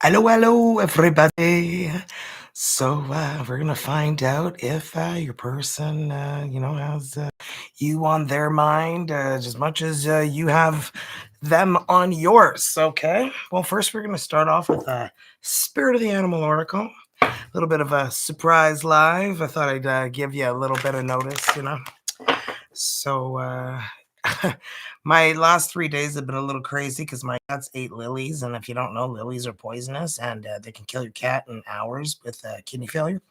Hello, hello, everybody. So we're gonna find out if your person, has you on their mind as much as you have them on yours. Okay. Well, first we're gonna start off with a Spirit of the Animal oracle. A little bit of a surprise live. I thought I'd give you a little bit of notice. So my last 3 days have been a little crazy because my cats ate lilies, and if you don't know, lilies are poisonous and they can kill your cat in hours with kidney failure.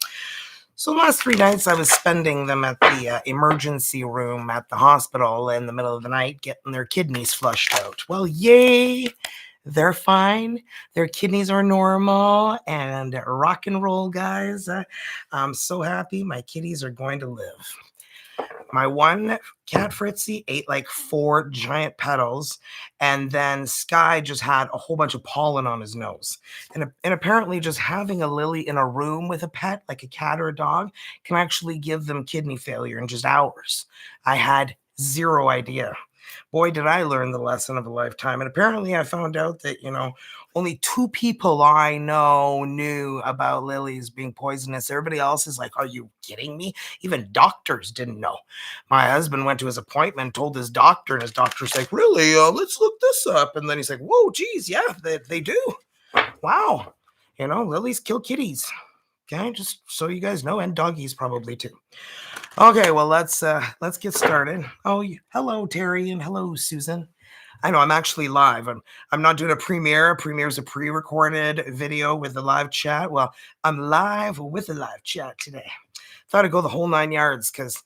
So the last 3 nights I was spending them at the emergency room at the hospital in the middle of the night getting their kidneys flushed out. Well, yay! They're fine. Their kidneys are normal and rock and roll, guys. I'm so happy my kitties are going to live. My one cat Fritzy ate like 4 giant petals, and then Sky just had a whole bunch of pollen on his nose. And apparently, just having a lily in a room with a pet, like a cat or a dog, can actually give them kidney failure in just hours. I had zero idea. Boy, did I learn the lesson of a lifetime. And apparently, I found out that, only 2 people I know knew about lilies being poisonous. Everybody else is like, are you kidding me? Even doctors didn't know. My husband went to his appointment, told his doctor, and his doctor's like, really? Let's look this up. And then he's like, whoa, geez, yeah, they do. Wow. Lilies kill kitties. Okay, just so you guys know, and doggies probably too. Okay, well let's get started. Oh, hello Terry and hello Susan. I know I'm actually live. I'm not doing a premiere. A premiere is a pre-recorded video with a live chat. Well, I'm live with a live chat today. Thought I'd go the whole 9 yards because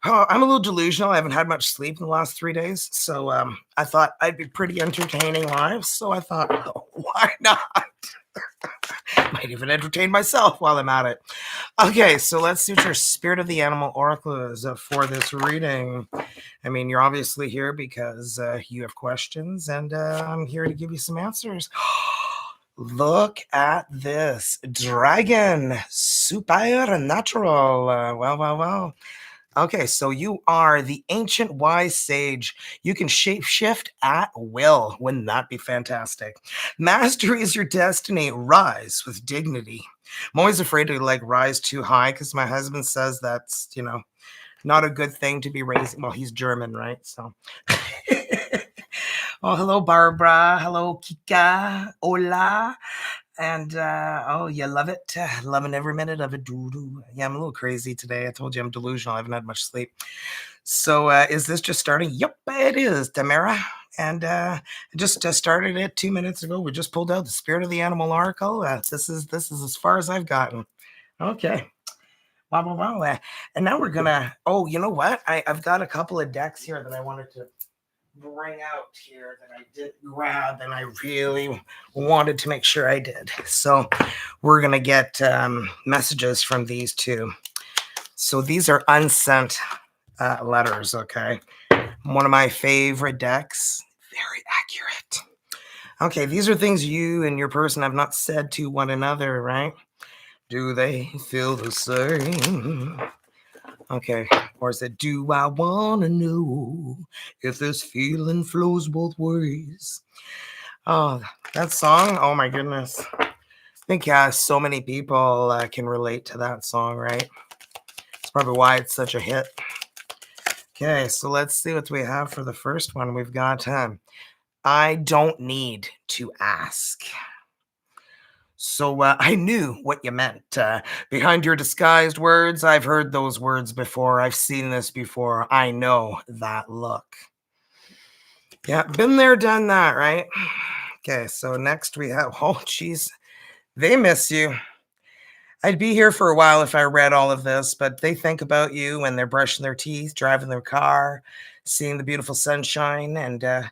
I'm a little delusional. I haven't had much sleep in the last 3 days, so I thought I'd be pretty entertaining live. So I thought, oh, why not? Might even entertain myself while I'm at it. Okay, so let's see what your Spirit of the Animal oracle is for this reading. I mean, you're obviously here because you have questions, and I'm here to give you some answers. Look at this dragon, supernatural. Well. Okay, so you are the ancient wise sage. You can shape shift at will. Wouldn't that be fantastic? Mastery is your destiny. Rise with dignity. I'm always afraid to rise too high because my husband says that's, not a good thing to be raising. Well, he's German, right? So. Oh, hello, Barbara. Hello, Kika. Hola. And oh, you love it. Loving every minute of it. Doo-doo. Yeah, I'm a little crazy today. I told you I'm delusional. I haven't had much sleep. So is this just starting? Yep, it is, Tamara. And I just started it 2 minutes ago. We just pulled out the Spirit of the Animal oracle. This is as far as I've gotten. Okay. Wow. And now we're gonna. Oh, you know what? I've got a couple of decks here that I wanted to bring out here that I did grab, and I really wanted to make sure I did. So we're gonna get messages from these two. So these are unsent letters. Okay, one of my favorite decks. Very accurate. Okay, these are things you and your person have not said to one another, right? Do they feel the same? Okay, or is it, do I want to know if this feeling flows both ways? Oh, that song, oh my goodness. I think so many people can relate to that song, right? That's probably why it's such a hit. Okay, so let's see what we have for the first one. We've got, I don't need to ask. So I knew what you meant. Behind your disguised words, I've heard those words before. I've seen this before. I know that look. Yeah, been there, done that, right? Okay, so next we have, oh, geez, they miss you. I'd be here for a while if I read all of this, but they think about you when they're brushing their teeth, driving their car, seeing the beautiful sunshine, and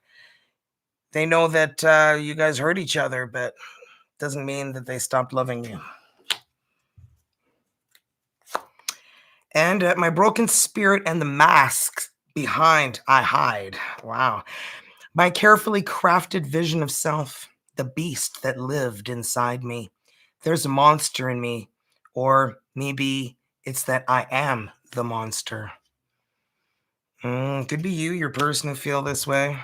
they know that you guys hurt each other, but doesn't mean that they stopped loving you. And my broken spirit and the masks behind I hide. Wow. My carefully crafted vision of self, the beast that lived inside me. There's a monster in me, or maybe it's that I am the monster. Could be you, your person, who feel this way.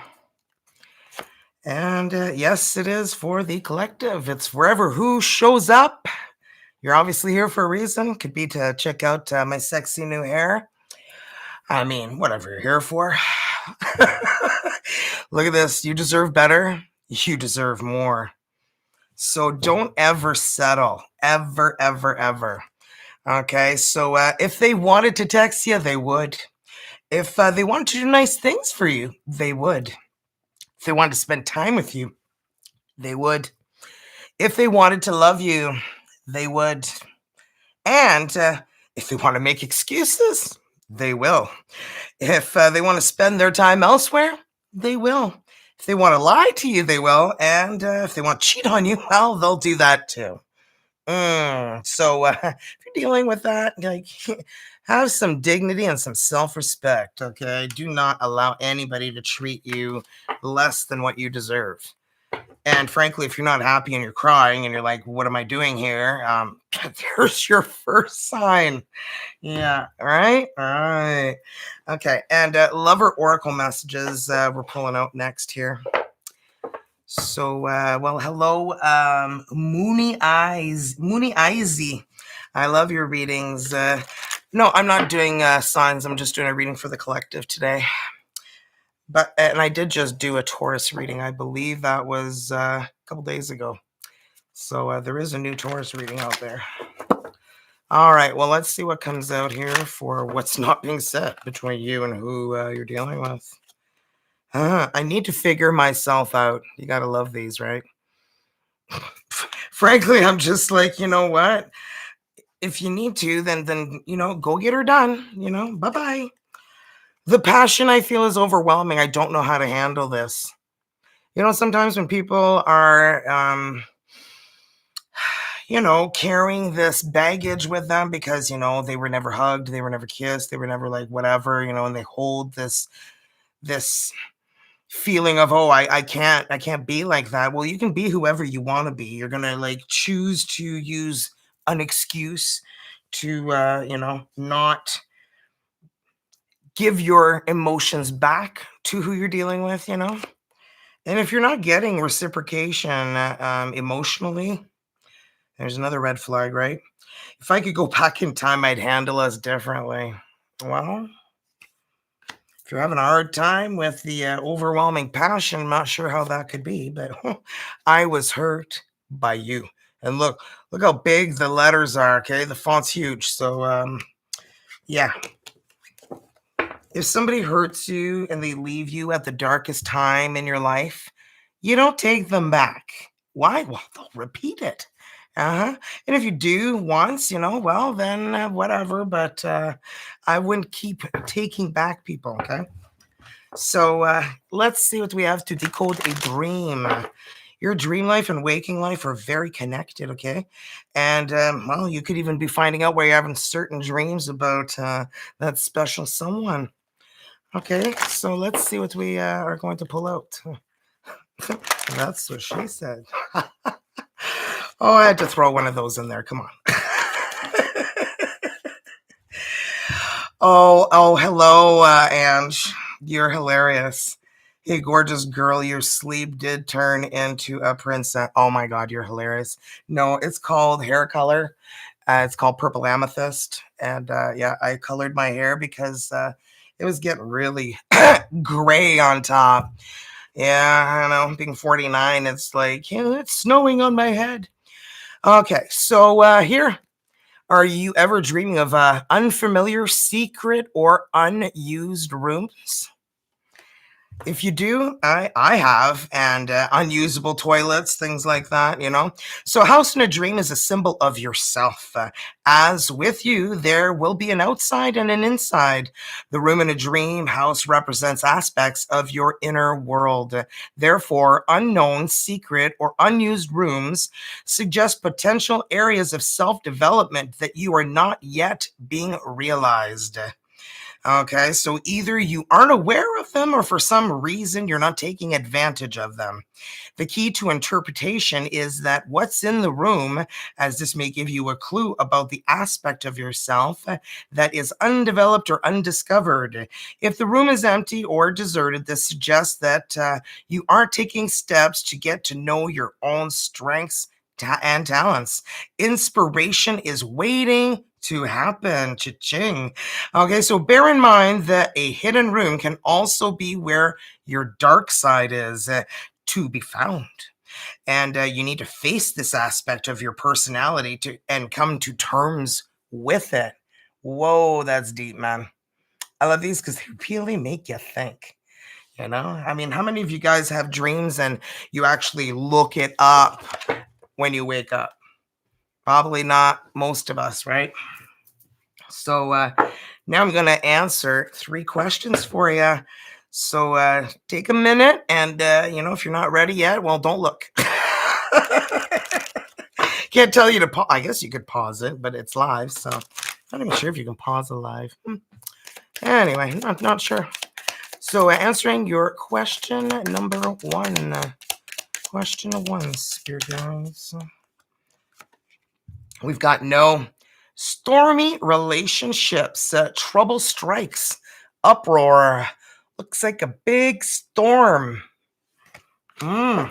And yes, it is for the collective. It's wherever who shows up. You're obviously here for a reason. Could be to check out my sexy new hair. I mean, whatever you're here for. Look at this. You deserve better. You deserve more. So don't ever settle. Ever, ever, ever. Okay. So if they wanted to text you, they would. If they wanted to do nice things for you, they would. If they wanted to spend time with you, they would. If they wanted to love you, they would. And if they want to make excuses, they will. If they want to spend their time elsewhere, they will. If they want to lie to you, they will. And if they want to cheat on you, well, they'll do that too. So if you're dealing with that, like, have some dignity and some self-respect, okay? Do not allow anybody to treat you less than what you deserve. And frankly, if you're not happy and you're crying and you're like, what am I doing here? There's your first sign. Yeah. All right. All right. Okay. And lover oracle messages we're pulling out next here. So, well, hello, Moony Eyesy. I love your readings. No, I'm not doing signs. I'm just doing a reading for the collective today. And I did just do a Taurus reading. I believe that was a couple days ago. So there is a new Taurus reading out there. All right. Well, let's see what comes out here for what's not being said between you and who you're dealing with. I need to figure myself out. You got to love these, right? Frankly, I'm just like, you know what? If you need to, then go get her done. Bye-bye. The passion I feel is overwhelming. I don't know how to handle this. Sometimes when people are, carrying this baggage with them because, they were never hugged, they were never kissed, they were never like whatever, and they hold this feeling of, oh, I can't be like that. Well, you can be whoever you want to be. You're going to like choose to use an excuse to, not give your emotions back to who you're dealing with, And if you're not getting reciprocation emotionally, there's another red flag, right? If I could go back in time, I'd handle us differently. Well, if you're having a hard time with the overwhelming passion, I'm not sure how that could be, but I was hurt by you. And look how big the letters are, okay? The font's huge. So, yeah. If somebody hurts you and they leave you at the darkest time in your life, you don't take them back. Why? Well, they'll repeat it. And if you do once, well, then whatever. But I wouldn't keep taking back people, okay? So let's see what we have to decode a dream. Your dream life and waking life are very connected, okay? And, well, you could even be finding out where you're having certain dreams about that special someone. Okay, so let's see what we are going to pull out. That's what she said. Oh, I had to throw one of those in there. Come on. Oh, hello, Ange. You're hilarious. Hey, gorgeous girl, your sleep did turn into a princess. Oh my God, you're hilarious. No, it's called hair color. It's called purple amethyst. And yeah, I colored my hair because it was getting really gray on top. Yeah, I know, being 49, it's like, it's snowing on my head. Okay, so here, are you ever dreaming of unfamiliar, secret, or unused rooms? If you do, I have, and unusable toilets, things like that, So a house in a dream is a symbol of yourself. As with you, there will be an outside and an inside. The room in a dream house represents aspects of your inner world. Therefore, unknown, secret, or unused rooms suggest potential areas of self-development that you are not yet being realized. Okay, so either you aren't aware of them or for some reason you're not taking advantage of them. The key to interpretation is that what's in the room, as this may give you a clue about the aspect of yourself that is undeveloped or undiscovered. If the room is empty or deserted, this suggests that you aren't taking steps to get to know your own strengths and talents. Inspiration is waiting to happen. Cha-ching. Okay, so bear in mind that a hidden room can also be where your dark side is to be found. And you need to face this aspect of your personality and come to terms with it. Whoa, that's deep, man. I love these because they really make you think. You know, I mean, how many of you guys have dreams and you actually look it up when you wake up? Probably not most of us, right? So now I'm going to answer 3 questions for you. So take a minute and, if you're not ready yet, well, don't look. Can't tell you to pause. I guess you could pause it, but it's live, so I'm not even sure if you can pause it live. Anyway, not sure. So answering your question number 1. Question 1, Spirit Guides. We've got no. Stormy relationships, trouble strikes, uproar. Looks like a big storm. And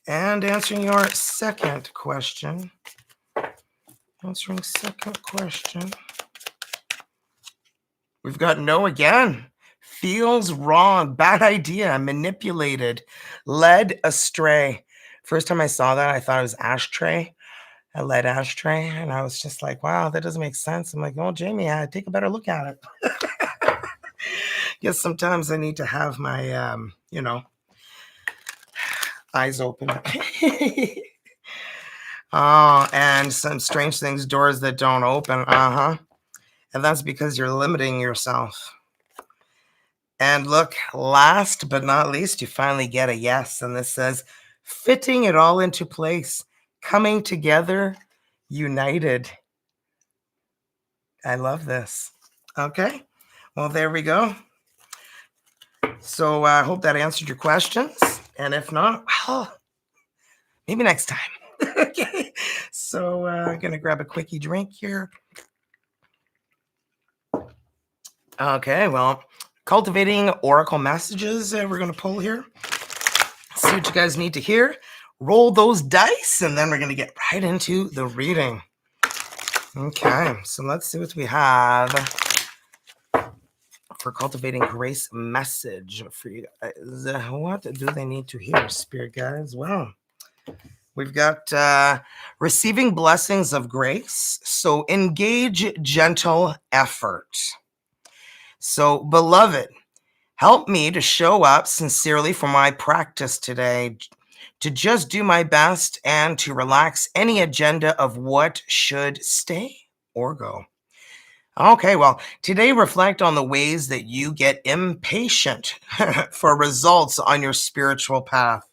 answering your second question. We've got no again. Feels wrong, bad idea, manipulated, led astray. First time I saw that, I thought it was ashtray. A lead ashtray, and I was just like, wow, that doesn't make sense. I'm like, oh, Jamie, I take a better look at it. Guess sometimes I need to have my, eyes open. Oh, and some strange things, doors that don't open. And that's because you're limiting yourself. And look, last but not least, you finally get a yes. And this says, fitting it all into place, coming together, united. I love this. Okay. Well, there we go. So I hope that answered your questions. And if not, well, maybe next time. Okay. So I'm going to grab a quickie drink here. Okay. Well, cultivating oracle messages we're going to pull here. See what you guys need to hear. Roll those dice, and then we're going to get right into the reading. Okay. So let's see what we have for cultivating grace message for you guys. What do they need to hear, Spirit Guides? Well, we've got receiving blessings of grace. So engage gentle effort. So, beloved, help me to show up sincerely for my practice today, to just do my best and to relax any agenda of what should stay or go. Okay, well, today reflect on the ways that you get impatient for results on your spiritual path.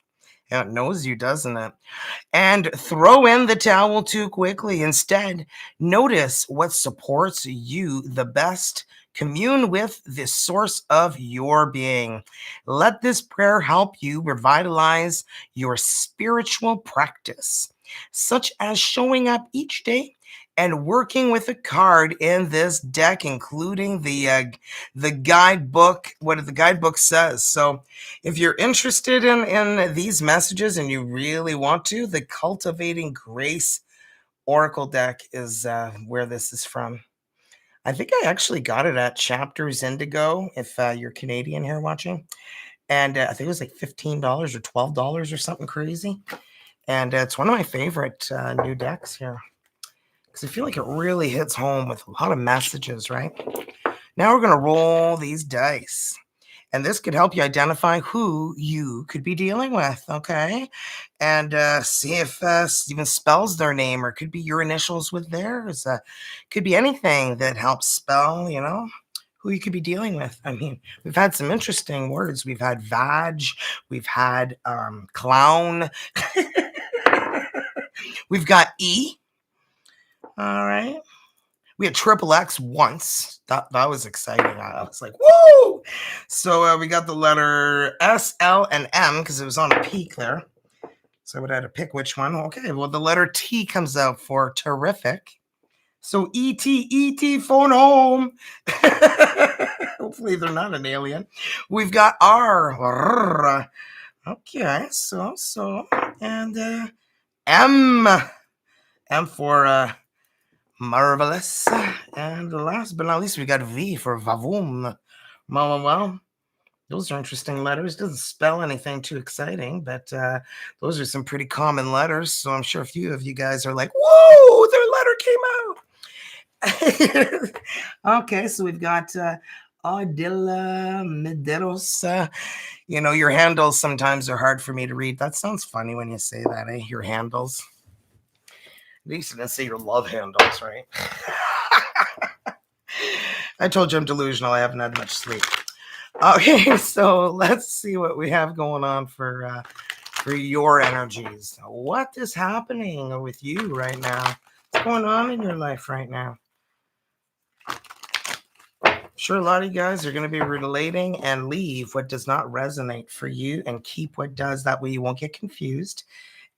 Yeah, it knows you, doesn't it? And throw in the towel too quickly. Instead, notice what supports you the best. Commune with the source of your being. Let this prayer help you revitalize your spiritual practice, such as showing up each day and working with a card in this deck, including the guidebook, what the guidebook says. So if you're interested in these messages and you really want to, the Cultivating Grace Oracle deck is where this is from. I think I actually got it at Chapters Indigo, if you're Canadian here watching. And I think it was like $15 or $12 or something crazy. And it's one of my favorite new decks here, because I feel like it really hits home with a lot of messages, right? Now we're going to roll these dice. And this could help you identify who you could be dealing with, okay? And see if Steven spells their name, or it could be your initials with theirs. Could be anything that helps spell, who you could be dealing with. I mean, we've had some interesting words. We've had vag. We've had clown. We've got E. All right. We had triple X once. That was exciting. I was like, woo! So we got the letter S, L, and M because it was on a peak there. So I would have to pick which one. Okay, well, the letter T comes out for terrific. So E.T., phone home. Hopefully they're not an alien. We've got R. Okay, so, and M. M for marvelous. And last but not least, we got V for vavoom. Well, those are interesting letters. Doesn't spell anything too exciting, but those are some pretty common letters. So I'm sure a few of you guys are like, whoa, their letter came out. Okay, so we've got Audilla Medeiros. Your handles sometimes are hard for me to read. That sounds funny when you say that, eh? Your handles. At least you didn't say your love handles, right? I told you I'm delusional. I haven't had much sleep. Okay, so let's see what we have going on for your energies. What is happening with you right now? What's going on in your life right now? Sure, a lot of you guys are going to be relating and leave what does not resonate for you and keep what does. That way you won't get confused.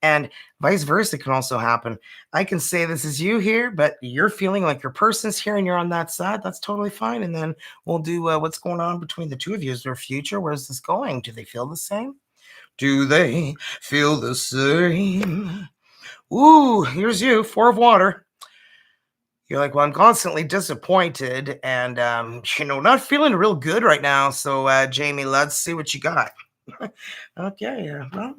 And vice versa can also happen. I can say this is you here, but you're feeling like your person's here and you're on that side. That's totally fine. And then we'll do what's going on between the two of you. Is there a future? Where's this going? Do they feel the same? Do they feel the same? Ooh, here's you, 4 of water. You're like, well, I'm constantly disappointed and, not feeling real good right now. So, Jamie, let's see what you got. Okay, well,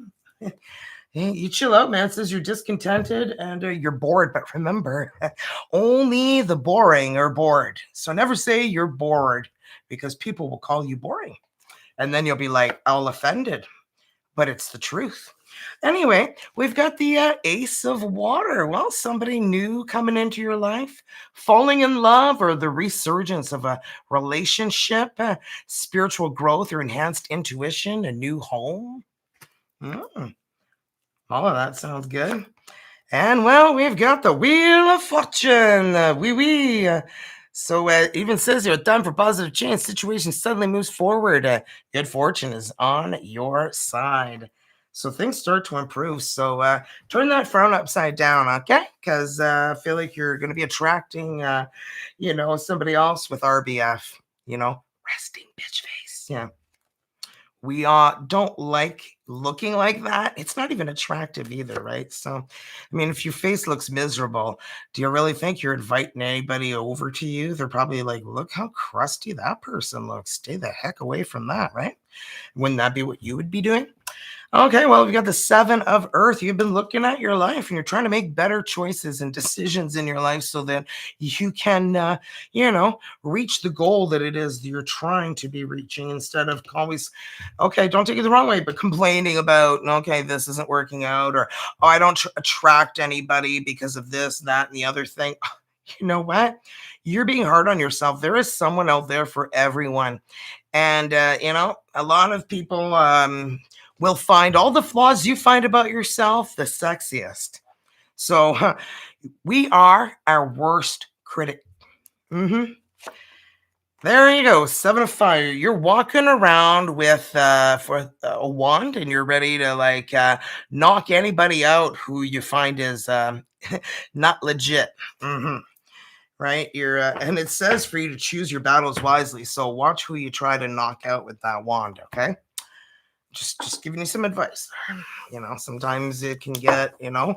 you chill out, man. It says you're discontented and you're bored. But remember, only the boring are bored. So never say you're bored because people will call you boring. And then you'll be like, all offended. But it's the truth. Anyway, we've got the Ace of Water. Well, somebody new coming into your life, falling in love, or the resurgence of a relationship, spiritual growth or enhanced intuition, a new home. All of that sounds good. And, well, we've got the Wheel of Fortune. So it even says you're done for positive change. Situation suddenly moves forward. Good fortune is on your side. So things start to improve. So turn that frown upside down, okay? Because I feel like you're going to be attracting, somebody else with RBF, resting bitch face. Yeah. We don't like looking like that. It's not even attractive either, right? So, I mean, if your face looks miserable, do you really think you're inviting anybody over to you? They're probably like, look how crusty that person looks. Stay the heck away from that, right? Wouldn't that be what you would be doing? Okay, well, we've got the 7 of Earth. You've been looking at your life and you're trying to make better choices and decisions in your life so that you can, reach the goal that it is that you're trying to be reaching instead of always, okay, don't take it the wrong way, but complaining about, okay, this isn't working out, or, oh, I don't attract anybody because of this, that, and the other thing. You know what? You're being hard on yourself. There is someone out there for everyone. And, a lot of people will find all the flaws you find about yourself the sexiest. So we are our worst critic. There you go, 7 of Fire. You're walking around with for a wand, and you're ready to knock anybody out who you find is not legit. Right? You're and it says for you to choose your battles wisely. So watch who you try to knock out with that wand. Okay. Just giving you some advice. Sometimes it can get, a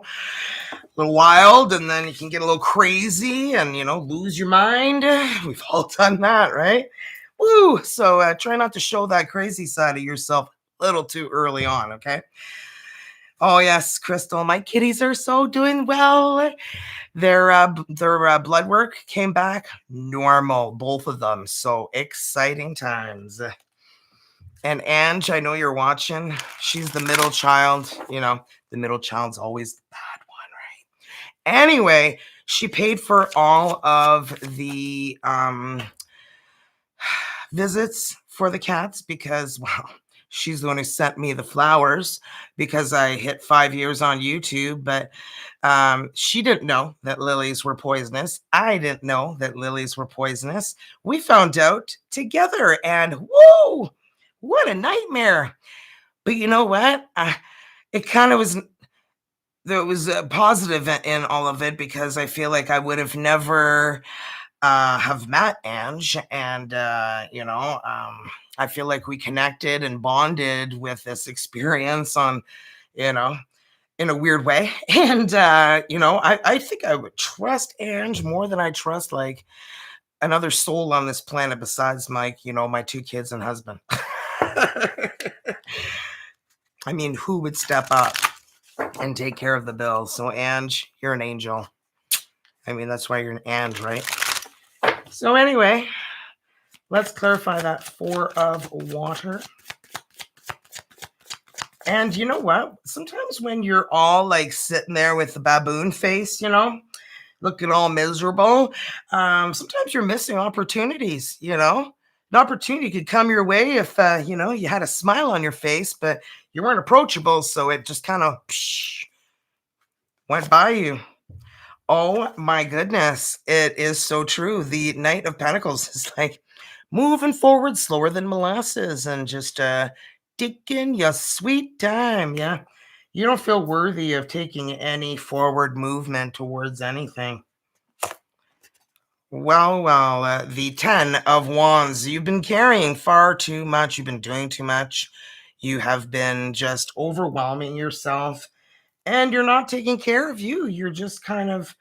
little wild, and then you can get a little crazy and, lose your mind. We've all done that, right? Woo! So try not to show that crazy side of yourself a little too early on, okay? Oh, yes, Crystal, my kitties are so doing well. Their blood work came back normal, both of them. So exciting times. And Ange, I know you're watching. She's the middle child. The middle child's always the bad one, right? Anyway, she paid for all of the visits for the cats because, well, She's the one who sent me the flowers because I hit 5 years on YouTube. But she didn't know that lilies were poisonous. I didn't know that lilies were poisonous. We found out together, and whoa, what a nightmare. But you know what? It kind of was, there was a positive in all of it, because I feel like I would have never have met Ange, and I feel like we connected and bonded with this experience on, you know, in a weird way. And I think I would trust Ange more than I trust like another soul on this planet besides my 2 kids and husband. I mean, who would step up and take care of the bills? So Ange, you're an angel. I mean, that's why you're an Ange, right? So anyway, let's clarify that 4 of water. And you know what? Sometimes when you're all like sitting there with the baboon face, looking all miserable, sometimes you're missing opportunities, An opportunity could come your way if, you had a smile on your face, but you weren't approachable. So it just kind of went by you. Oh my goodness. It is so true. The Knight of Pentacles is like moving forward slower than molasses and just taking your sweet time. Yeah. You don't feel worthy of taking any forward movement towards anything. Well, the 10 of Wands. You've been carrying far too much. You've been doing too much. You have been just overwhelming yourself, and you're not taking care of you. You're just kind of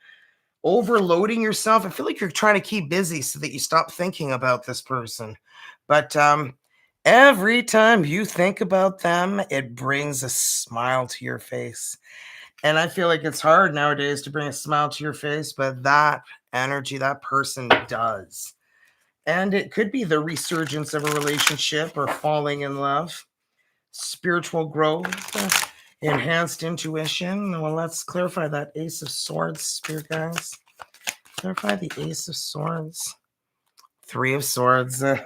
overloading yourself. I feel like you're trying to keep busy so that you stop thinking about this person. But every time you think about them, it brings a smile to your face. And I feel like it's hard nowadays to bring a smile to your face, but that energy, that person does. And it could be the resurgence of a relationship or falling in love, spiritual growth, enhanced intuition. Well, let's clarify that Ace of Swords, Spirit guys. Clarify the Ace of Swords. 3 of Swords. And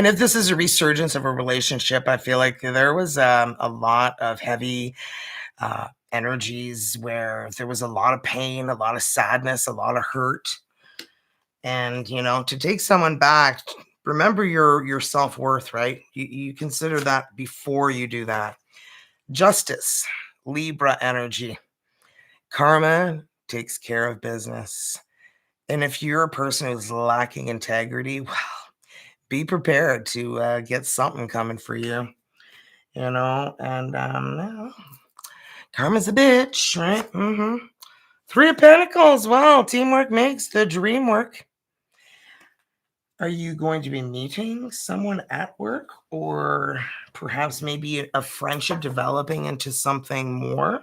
if this is a resurgence of a relationship, I feel like there was a lot of heavy energies where there was a lot of pain, a lot of sadness, a lot of hurt. And, to take someone back, remember your self-worth, right? You consider that before you do that. Justice, Libra energy. Karma takes care of business. And if you're a person who's lacking integrity, well, be prepared to get something coming for you, and karma's a bitch, right? 3 of Pentacles. Wow, teamwork makes the dream work. Are you going to be meeting someone at work, or perhaps maybe a friendship developing into something more?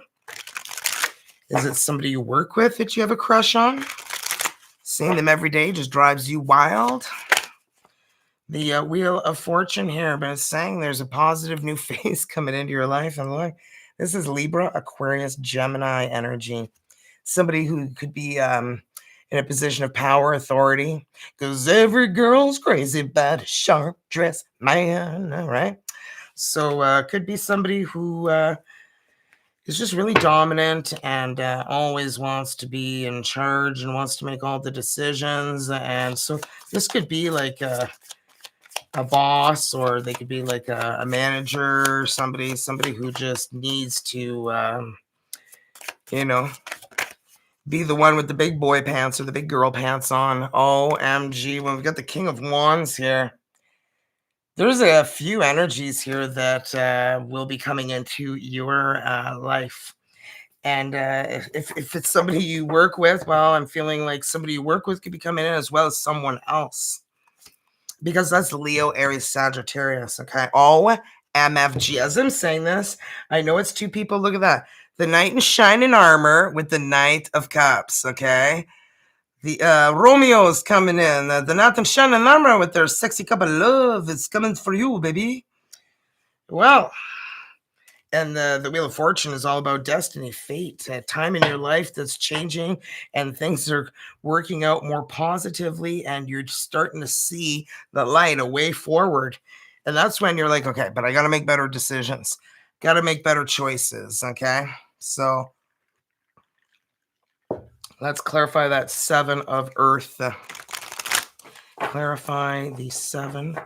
Is it somebody you work with that you have a crush on? Seeing them every day just drives you wild? The Wheel of Fortune here, but it's saying there's a positive new phase coming into your life. And look, this is Libra, Aquarius, Gemini energy. Somebody who could be in a position of power, authority, because every girl's crazy about a sharp dressed man, all right? So could be somebody who is just really dominant and always wants to be in charge and wants to make all the decisions. And so this could be like a boss, or they could be like a manager, somebody who just needs to, be the one with the big boy pants or the big girl pants on. OMG, when we've got the King of Wands here, there's a few energies here that will be coming into your life. And if it's somebody you work with, well, I'm feeling like somebody you work with could be coming in as well as someone else. Because that's Leo, Aries, Sagittarius, okay? Oh, MFG. As I'm saying this, I know it's 2 people. Look at that. The Knight in shining armor with the Knight of Cups, okay? The Romeo's coming in. The Knight in shining armor with their sexy cup of love is coming for you, baby. Well, and the Wheel of Fortune is all about destiny, fate, a time in your life that's changing, and things are working out more positively, and you're starting to see the light, a way forward. And that's when you're like, okay, but I got to make better decisions. Got to make better choices. Okay. So let's clarify that 7 of Earth. Clarify the 7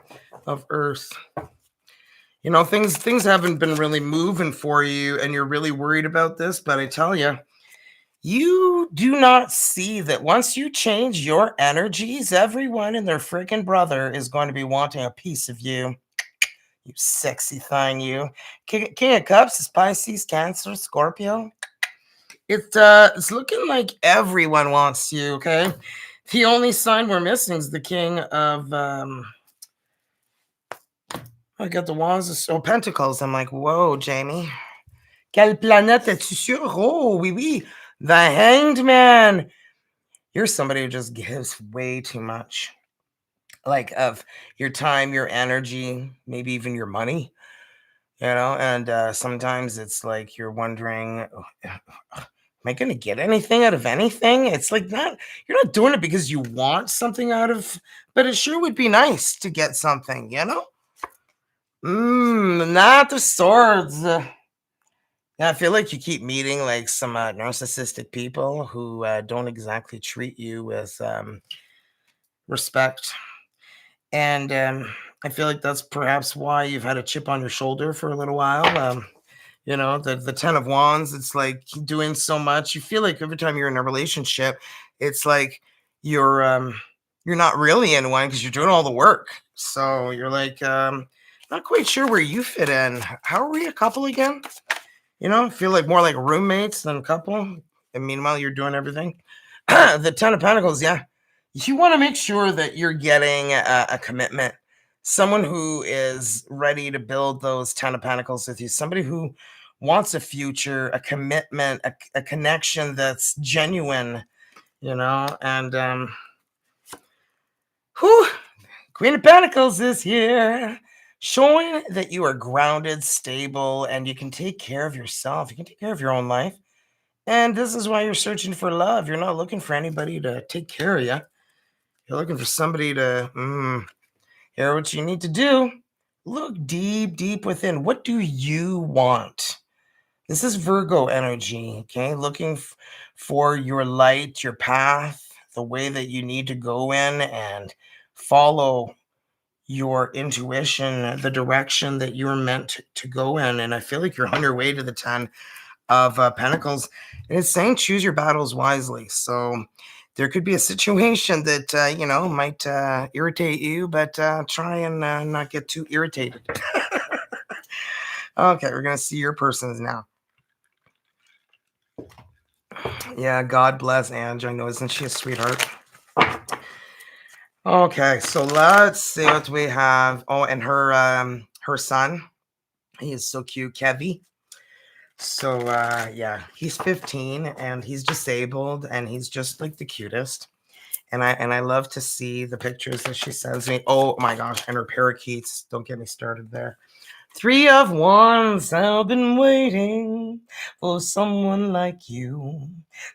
of Earth. You know, things haven't been really moving for you, and you're really worried about this, but I tell you, you do not see that once you change your energies, everyone and their freaking brother is going to be wanting a piece of you. You sexy thing, you. King of Cups is Pisces, Cancer, Scorpio. It's looking like everyone wants you, okay? The only sign we're missing is the King of I got the Wands of Pentacles. I'm like, whoa, Jamie. Quelle planète es-tu sur? Oh, oui, oui. The Hanged Man. You're somebody who just gives way too much. Like of your time, your energy, maybe even your money, and sometimes it's like you're wondering, am I going to get anything out of anything? It's like you're not doing it because you want something out of, but it sure would be nice to get something, Not the Swords. Yeah, I feel like you keep meeting like some narcissistic people who don't exactly treat you with respect. And I feel like that's perhaps why you've had a chip on your shoulder for a little while. The 10 of Wands, it's like doing so much. You feel like every time you're in a relationship, it's like you're not really in one because you're doing all the work. So you're like not quite sure where you fit in. How are we a couple again? Feel like more like roommates than a couple. And meanwhile, you're doing everything. The 10 of Pentacles, yeah. You want to make sure that you're getting a commitment. Someone who is ready to build those 10 of Pentacles with you. Somebody who wants a future, a commitment, a connection that's genuine, and whew, Queen of Pentacles is here, showing that you are grounded, stable, and you can take care of yourself. You can take care of your own life. And this is why you're searching for love. You're not looking for anybody to take care of you. You're looking for somebody to hear what you need to do. Look deep, deep within. What do you want? This is Virgo energy, okay? Looking for your light, your path, the way that you need to go in and follow your intuition, the direction that you're meant to go in. And I feel like you're on your way to the 10 of Pentacles. And it's saying choose your battles wisely. So there could be a situation that, might irritate you, but try and not get too irritated. Okay, we're going to see your persons now. Yeah, God bless Ange. I know, isn't she a sweetheart? Okay, so let's see what we have. Oh, and her son. He is so cute, Kevy. So yeah, he's 15 and he's disabled and he's just like the cutest. And I love to see the pictures that she sends me. Oh my gosh, and her parakeets. Don't get me started there. 3 of Wands. I've been waiting for someone like you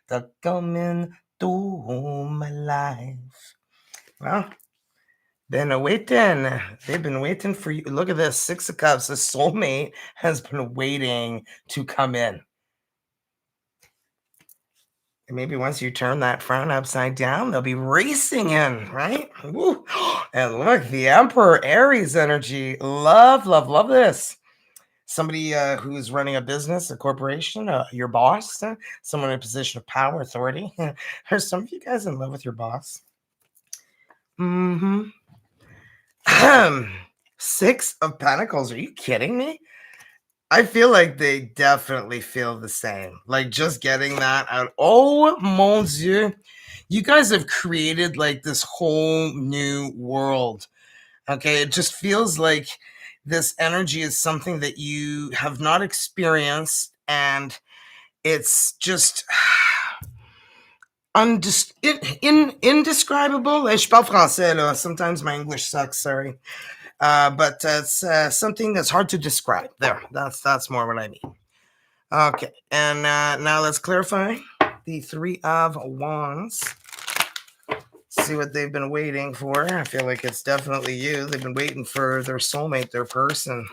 to come into my life. Well, been waiting. They've been waiting for you. Look at this, 6 of Cups. The soulmate has been waiting to come in. And maybe once you turn that frown upside down, they'll be racing in, right? Woo. And look, the Emperor, Aries energy. Love, love, love this. Somebody who's running a business, a corporation, your boss, someone in a position of power, authority. Are some of you guys in love with your boss? Mm-hmm. 6 of Pentacles. Are you kidding me? I feel like they definitely feel the same. Like just getting that out. Oh mon Dieu. You guys have created like this whole new world. Okay. It just feels like this energy is something that you have not experienced. And it's just indescribable. Je parle français, là. Sometimes my English sucks. Sorry. But it's something that's hard to describe. There, that's more what I mean. Okay, and now let's clarify the 3 of Wands. See what they've been waiting for. I feel like it's definitely you. They've been waiting for their soulmate, their person.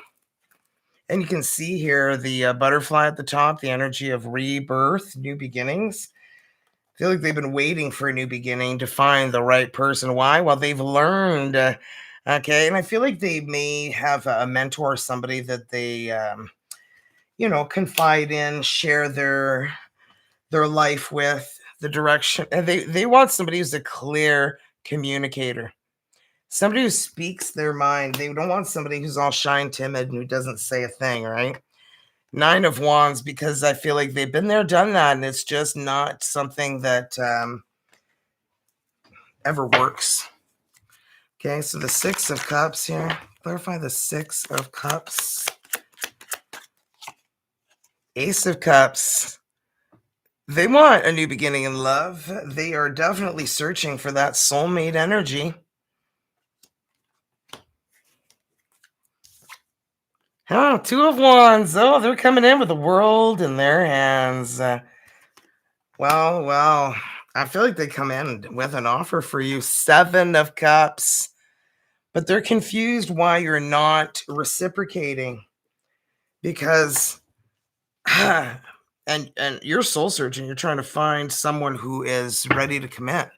And you can see here the butterfly at the top, the energy of rebirth, new beginnings. I feel like they've been waiting for a new beginning to find the right person. Why? Well, they've learned. Okay. And I feel like they may have a mentor, somebody that they, confide in, share their life with, the direction. And they want somebody who's a clear communicator. Somebody who speaks their mind. They don't want somebody who's all shy and timid and who doesn't say a thing, right? 9 of Wands, because I feel like they've been there, done that, and it's just not something that ever works. Okay, so the 6 of Cups here. Clarify the 6 of Cups. Ace of Cups. They want a new beginning in love. They are definitely searching for that soulmate energy. Oh, 2 of Wands. Oh, they're coming in with the world in their hands. Well, I feel like they come in with an offer for you. 7 of Cups. But they're confused why you're not reciprocating. Because, and you're soul searching. You're trying to find someone who is ready to commit.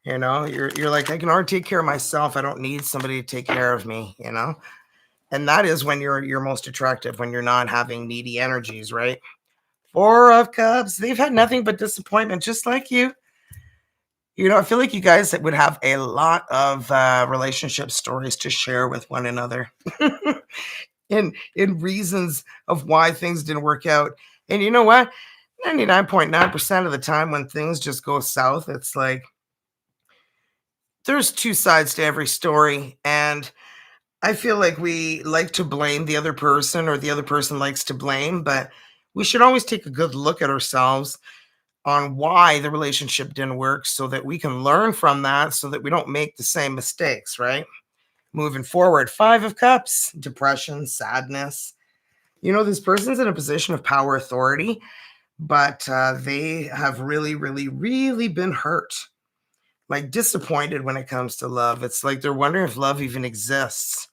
You're like, I can already take care of myself. I don't need somebody to take care of me, And that is when you're most attractive, when you're not having needy energies, right? 4 of Cups. They've had nothing but disappointment, just like you. I feel like you guys would have a lot of relationship stories to share with one another, in reasons of why things didn't work out. And you know what? 99.9% of the time when things just go south, it's like there's 2 sides to every story, and I feel like we like to blame the other person, or the other person likes to blame, but we should always take a good look at ourselves on why the relationship didn't work, so that we can learn from that, so that we don't make the same mistakes, right? Moving forward. 5 of Cups, depression, sadness. This person's in a position of power, authority, but they have really, really, really been hurt, like disappointed when it comes to love. It's like they're wondering if love even exists.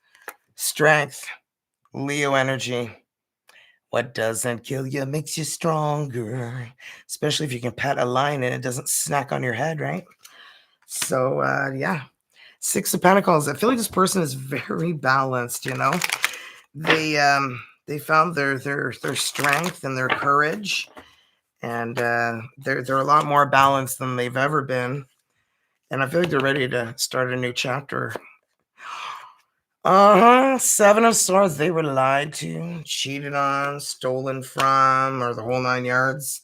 Strength, Leo energy. What doesn't kill you makes you stronger, especially if you can pet a lion and it doesn't snack on your head, right? So, yeah. 6 of Pentacles. I feel like this person is very balanced, They found their strength and their courage, and they're a lot more balanced than they've ever been. And I feel like they're ready to start a new chapter. 7 of Swords. They were lied to, cheated on, stolen from, or the whole 9 yards.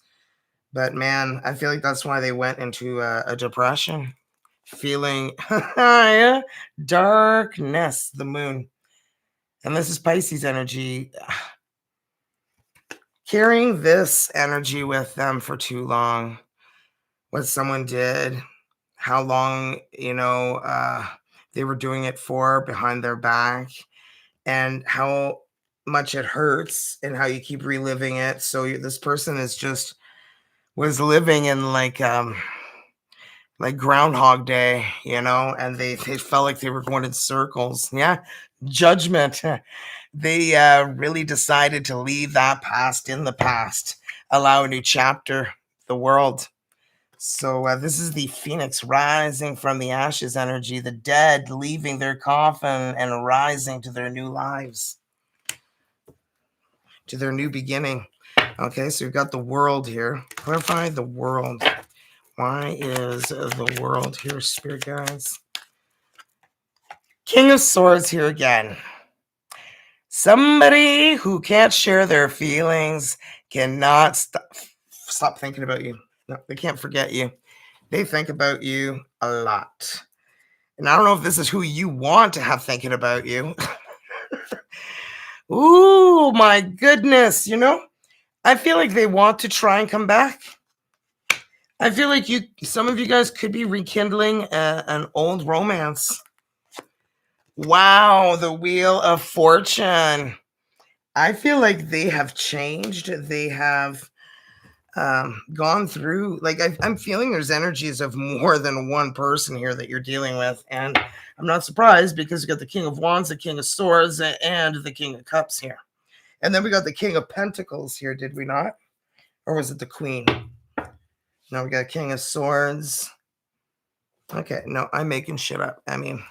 But man, I feel like that's why they went into a depression, feeling darkness, the moon. And this is Pisces energy. Carrying this energy with them for too long. What someone did, how long, they were doing it for behind their back, and how much it hurts, and how you keep reliving it. So this person was living in like Groundhog Day, and they felt like they were going in circles. Yeah. Judgment. They really decided to leave that past in the past, allow a new chapter, the world. So this is the Phoenix rising from the ashes energy, the dead leaving their coffin and rising to their new lives, to their new beginning. Okay, so we've got the world here. Clarify the world. Why is the world here, spirit guides? King of Swords here again. Somebody who can't share their feelings cannot stop thinking about you. No, they can't forget you. They think about you a lot. And I don't know if this is who you want to have thinking about you. Ooh, my goodness. I feel like they want to try and come back. I feel like some of you guys could be rekindling an old romance. Wow, the Wheel of Fortune. I feel like they have changed. They have gone through, like I'm feeling there's energies of more than one person here that you're dealing with, and I'm not surprised because you got the King of Wands, the King of Swords, and the King of Cups here, and then we got the King of Pentacles here. Did we not? Or was it the Queen? No, we got King of Swords. Okay, no, I'm making shit up. I mean,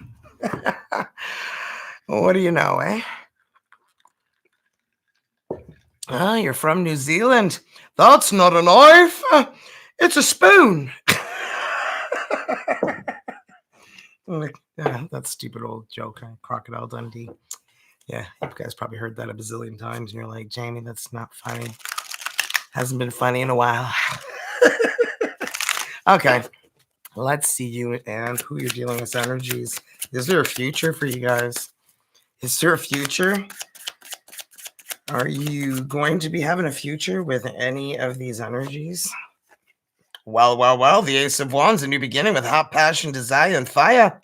what do you know, eh? Oh, you're from New Zealand. That's not a knife. It's a spoon. That stupid old joke, Crocodile Dundee. Yeah, you guys probably heard that a bazillion times, and you're like, Jamie, that's not funny. Hasn't been funny in a while. Okay, let's see you and who you're dealing with energies. Is there a future for you guys? Is there a future? Are you going to be having a future with any of these energies? Well, the Ace of Wands, a new beginning with hot passion, desire, and fire.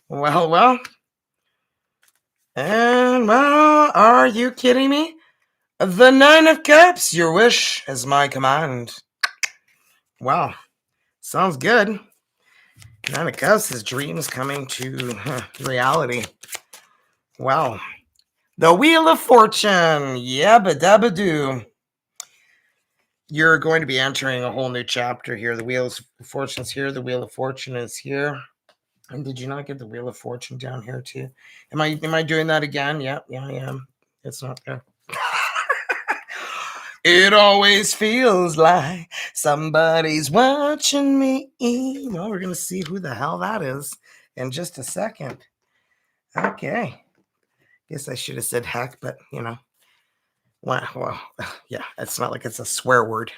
Well. And, well, are you kidding me? The Nine of Cups, your wish is my command. Wow, sounds good. Nine of Cups is dreams coming to reality. Wow. The Wheel of Fortune, yabba dabba doo. You're going to be entering a whole new chapter here. The Wheel of Fortune's here. The Wheel of Fortune is here. And did you not get the Wheel of Fortune down here too? Am I doing that again? Yeah, I am. It's not there. It always feels like somebody's watching me. Well, we're going to see who the hell that is in just a second. Okay. Guess I should have said heck, but well, yeah, it's not like it's a swear word.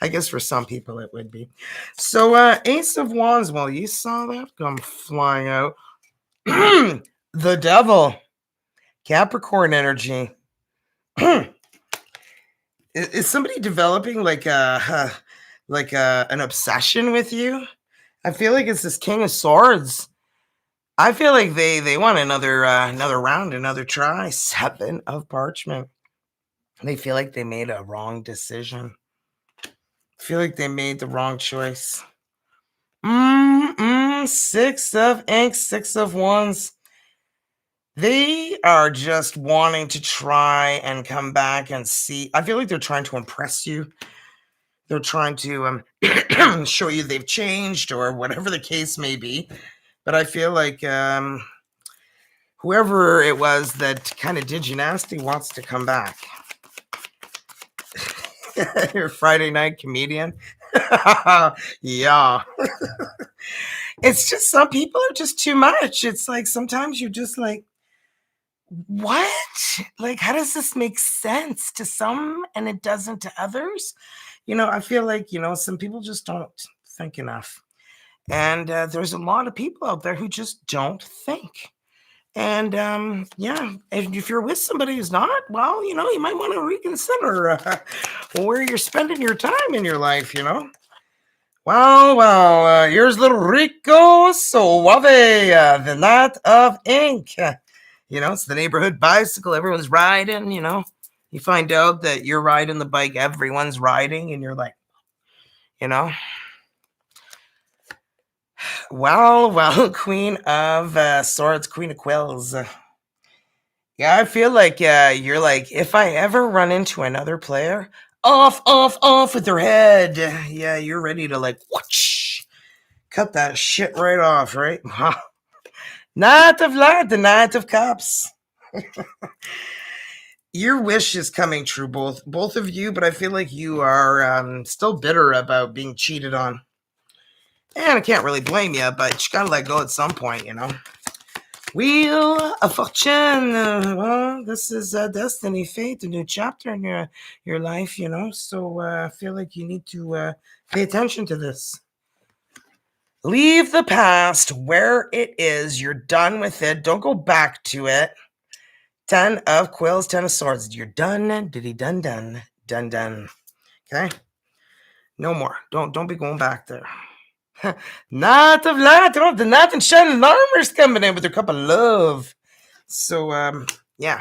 I guess for some people it would be. So, Ace of Wands, well, you saw that come flying out. The Devil, Capricorn energy. Is somebody developing like an obsession with you? I feel like it's this King of Swords. I feel like they want another round, another try. Seven of Parchment. They feel like they made a wrong decision. I feel like they made the wrong choice. Six of Ink, Six of Wands. They are just wanting to try and come back and see. I feel like they're trying to impress you. They're trying to show you they've changed or whatever the case may be. But I feel like whoever it was that kind of did you nasty wants to come back. Your Friday night comedian. Yeah. It's just some people are just too much. It's like sometimes you're just like, what? Like, how does this make sense to some and it doesn't to others? I feel like, some people just don't think enough. And there's a lot of people out there who just don't think. And if you're with somebody who's not, well, you might want to reconsider where you're spending your time in your life, Well, here's little Rico Suave, the Knight of Ink. It's the neighborhood bicycle. Everyone's riding, You find out that you're riding the bike everyone's riding, and you're like, Well, Queen of Swords, Queen of Quills. Yeah, I feel like you're like, if I ever run into another player, off with their head. Yeah, you're ready to like, whoosh, cut that shit right off, right? Knight of Light, the Knight of Cups. Your wish is coming true, both of you, but I feel like you are still bitter about being cheated on. And I can't really blame you, but you gotta let go at some point, Wheel of Fortune. Well, this is destiny, fate, a new chapter in your life, So I feel like you need to pay attention to this. Leave the past where it is. You're done with it. Don't go back to it. 10 of Quills, 10 of Swords. You're done. Diddy done. Okay? No more. Don't be going back there. Knight of Light. The Knight in Shining Armor's coming in with a cup of love. So, yeah.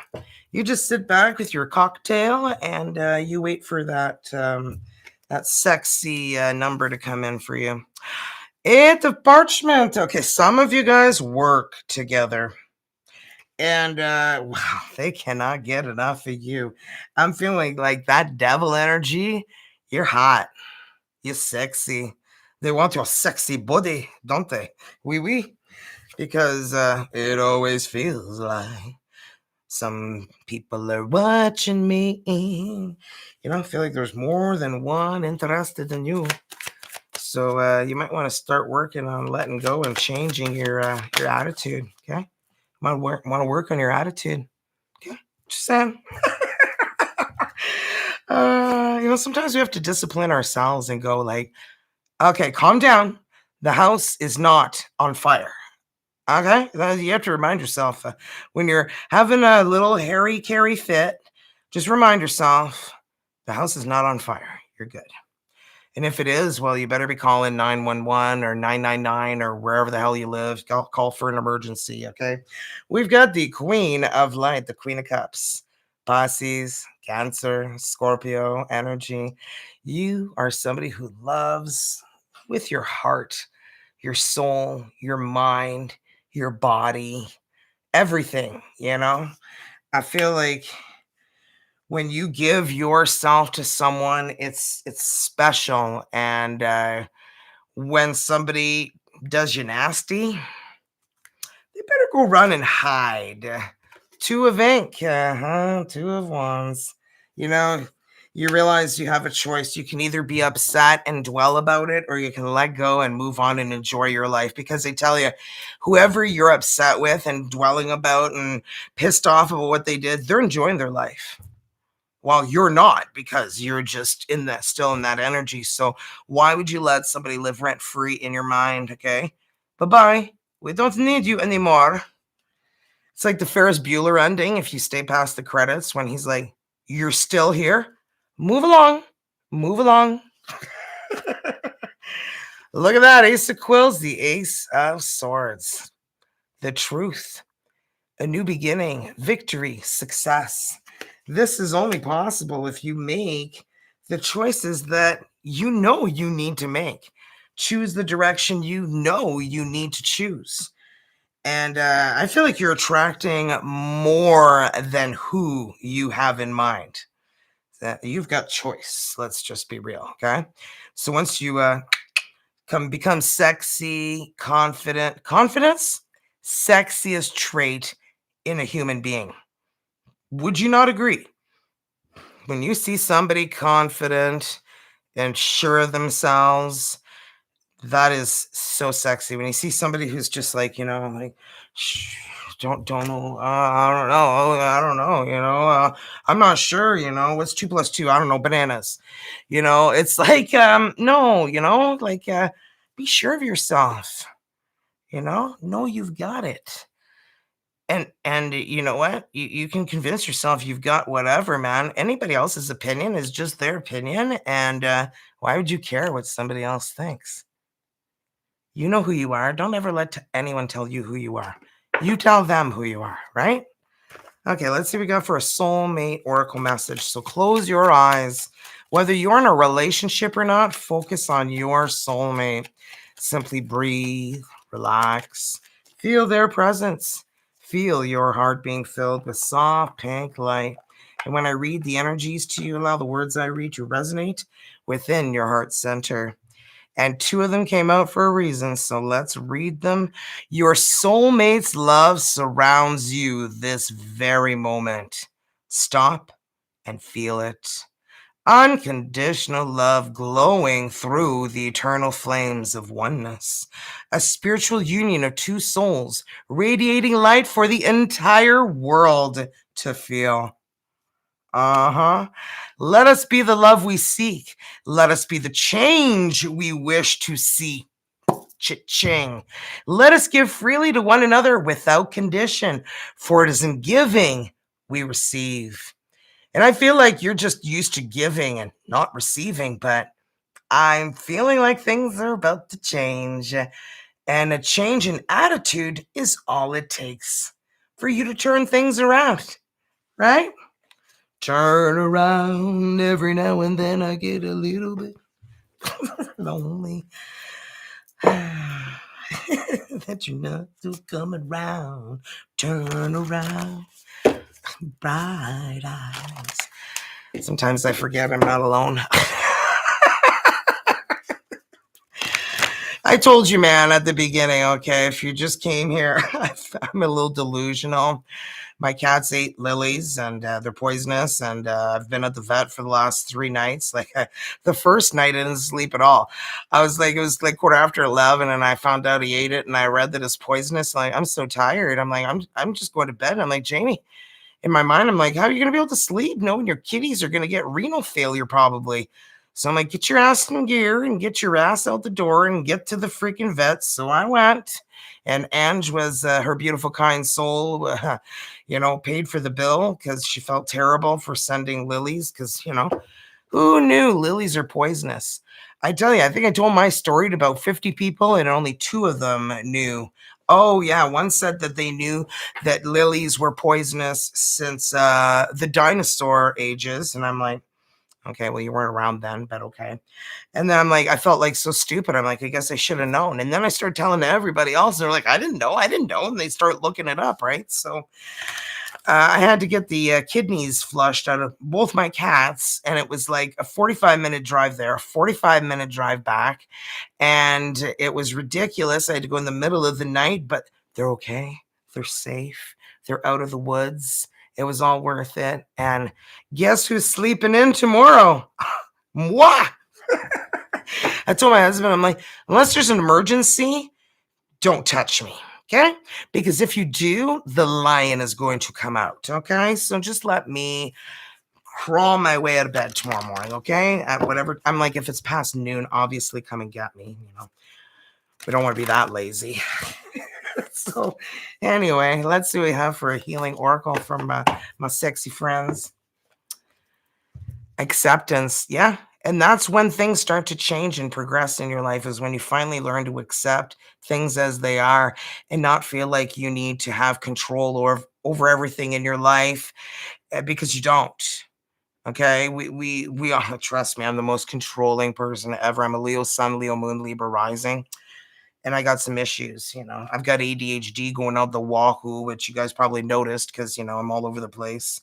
You just sit back with your cocktail and you wait for that sexy number to come in for you. It's a parchment. Okay, some of you guys work together. And wow, they cannot get enough of you. I'm feeling like that devil energy. You're hot. You're sexy. They want your sexy body, don't they? Oui. Because it always feels like some people are watching me. I feel like there's more than one interested in you. So you might want to start working on letting go and changing your attitude. Okay, want to work on your attitude. Okay, just saying. Sometimes we have to discipline ourselves and go like, okay, calm down. The house is not on fire. Okay, you have to remind yourself when you're having a little hairy carry fit. Just remind yourself the house is not on fire. You're good. And if it is, well, you better be calling 911 or 999 or wherever the hell you live. Call for an emergency, okay? We've got the Queen of Light, the Queen of Cups, Pisces, Cancer, Scorpio energy. You are somebody who loves with your heart, your soul, your mind, your body, everything. I feel like when you give yourself to someone, it's special. And when somebody does you nasty, they better go run and hide. Two of ink, two of wands. You realize you have a choice. You can either be upset and dwell about it, or you can let go and move on and enjoy your life. Because they tell you, whoever you're upset with and dwelling about and pissed off about what they did, they're enjoying their life. Well, you're not, because you're just still in that energy. So why would you let somebody live rent free in your mind? Okay, bye-bye. We don't need you anymore. It's like the Ferris Bueller ending. If you stay past the credits, when he's like, you're still here, move along. Look at that, Ace of Quills, the Ace of Swords, the truth, a new beginning, victory, success. This is only possible if you make the choices that you need to make. Choose the direction you need to choose. And I feel like you're attracting more than who you have in mind. You've got choice. Let's just be real, okay? So once you become sexy, confidence, sexiest trait in a human being. Would you not agree? When you see somebody confident and sure of themselves, that is so sexy. When you see somebody who's just like, don't know, I don't know, I'm not sure, what's 2 + 2? I don't know, bananas. It's like, no, be sure of yourself. Know you've got it. And you know what? You can convince yourself you've got whatever, man. Anybody else's opinion is just their opinion, and why would you care what somebody else thinks? You know who you are. Don't ever let anyone tell you who you are. You tell them who you are, right? Okay, let's see what we got for a soulmate oracle message. So close your eyes. Whether you're in a relationship or not, focus on your soulmate. Simply breathe, relax, feel their presence. Feel your heart being filled with soft pink light. And when I read the energies to you, allow the words I read to resonate within your heart center. And 2 of them came out for a reason, so let's read them. Your soulmate's love surrounds you this very moment. Stop and feel it. Unconditional love glowing through the eternal flames of oneness. A spiritual union of 2 souls, radiating light for the entire world to feel. Let us be the love we seek. Let us be the change we wish to see. Cha-ching. Let us give freely to one another without condition, for it is in giving we receive. And I feel like you're just used to giving and not receiving, but I'm feeling like things are about to change. And a change in attitude is all it takes for you to turn things around. right? Turn around every now and then I get a little bit lonely. That you're not still coming round. Turn around, bright eyes. Sometimes I forget I'm not alone. I told you, man, at the beginning, okay, if you just came here, I'm a little delusional. My cats ate lilies and they're poisonous. And I've been at the vet for the last 3 nights. Like the first night, I didn't sleep at all. I was like, it was like 11:15, and I found out he ate it, and I read that it's poisonous. Like, I'm so tired. I'm like, I'm just going to bed. I'm like, Jamie, in my mind, I'm like, how are you going to be able to sleep knowing your kitties are going to get renal failure probably? So I'm like, get your ass in gear and get your ass out the door and get to the freaking vet. So I went, and Ange was her beautiful, kind soul, paid for the bill because she felt terrible for sending lilies because, who knew lilies are poisonous? I tell you, I think I told my story to about 50 people and only 2 of them knew. Oh, yeah. One said that they knew that lilies were poisonous since the dinosaur ages. And I'm like, okay, well, you weren't around then, but okay. And then I'm like, I felt like so stupid. I'm like, I guess I should have known. And then I started telling everybody else. They're like, I didn't know. And they start looking it up, right? So I had to get the kidneys flushed out of both my cats. And it was like a 45-minute drive there, a 45-minute drive back. And it was ridiculous. I had to go in the middle of the night, but they're okay. They're safe. They're out of the woods. It was all worth it. And guess who's sleeping in tomorrow? Moi! I told my husband, I'm like, unless there's an emergency, don't touch me. Okay? Because if you do, the lion is going to come out. Okay? So just let me crawl my way out of bed tomorrow morning. Okay? At whatever. I'm like, if it's past noon, obviously come and get me. We don't want to be that lazy. So anyway, let's see what we have for a healing oracle from my sexy friends. Acceptance. Yeah. And that's when things start to change and progress in your life, is when you finally learn to accept things as they are and not feel like you need to have control over everything in your life, because you don't. Okay. We all, trust me, I'm the most controlling person ever. I'm a Leo sun, Leo moon, Libra rising. And I got some issues, I've got ADHD going out the wahoo, which you guys probably noticed because, I'm all over the place.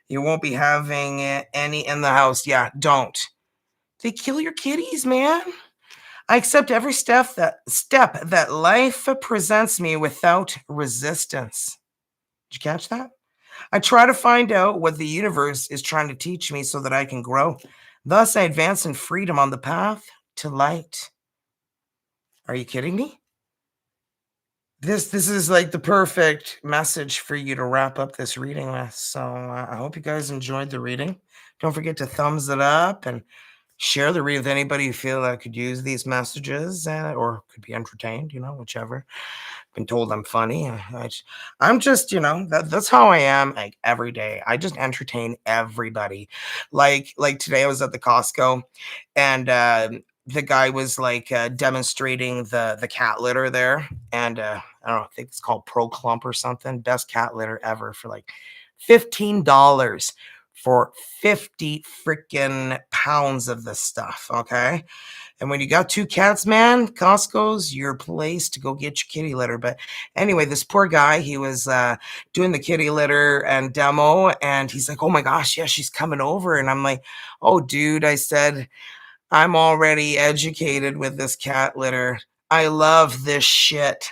You won't be having any in the house. Yeah, don't. They kill your kitties, man. I accept every step that life presents me without resistance. Did you catch that? I try to find out what the universe is trying to teach me so that I can grow. Thus, I advance in freedom on the path to light. Are you kidding me? This is like the perfect message for you to wrap up this reading with. So I hope you guys enjoyed the reading. Don't forget to thumbs it up and share the read with anybody you feel that could use these messages or could be entertained, whichever. Been told I'm funny. I'm just, that's how I am, like, every day. I just entertain everybody. Like today I was at the Costco, and the guy was like demonstrating the cat litter there, and I don't know, I think it's called Pro Clump or something. Best cat litter ever for like $15 for 50 freaking pounds of this stuff. Okay. And when you got 2 cats, man, Costco's your place to go get your kitty litter. But anyway, this poor guy, he was doing the kitty litter and demo, and he's like, oh my gosh, yeah, she's coming over. And I'm like, oh, dude, I said, I'm already educated with this cat litter. I love this shit.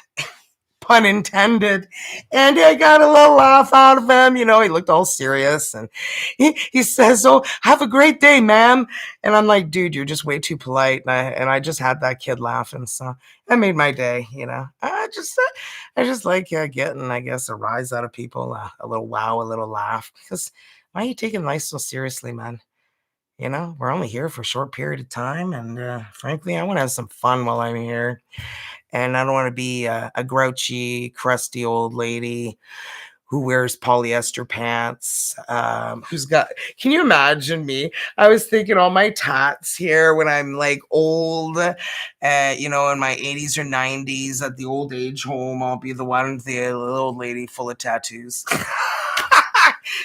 Pun intended. And I got a little laugh out of him. He looked all serious, and he says, oh, have a great day, ma'am. And I'm like, dude, you're just way too polite. And I just had that kid laughing. So that made my day. I just like getting, I guess, a rise out of people, a little wow, a little laugh. Because why are you taking life so seriously, man? We're only here for a short period of time. And frankly, I want to have some fun while I'm here. And I don't want to be a grouchy, crusty old lady who wears polyester pants, can you imagine me? I was thinking all my tats here when I'm like old, in my 80s or 90s at the old age home, I'll be the one, the little old lady full of tattoos.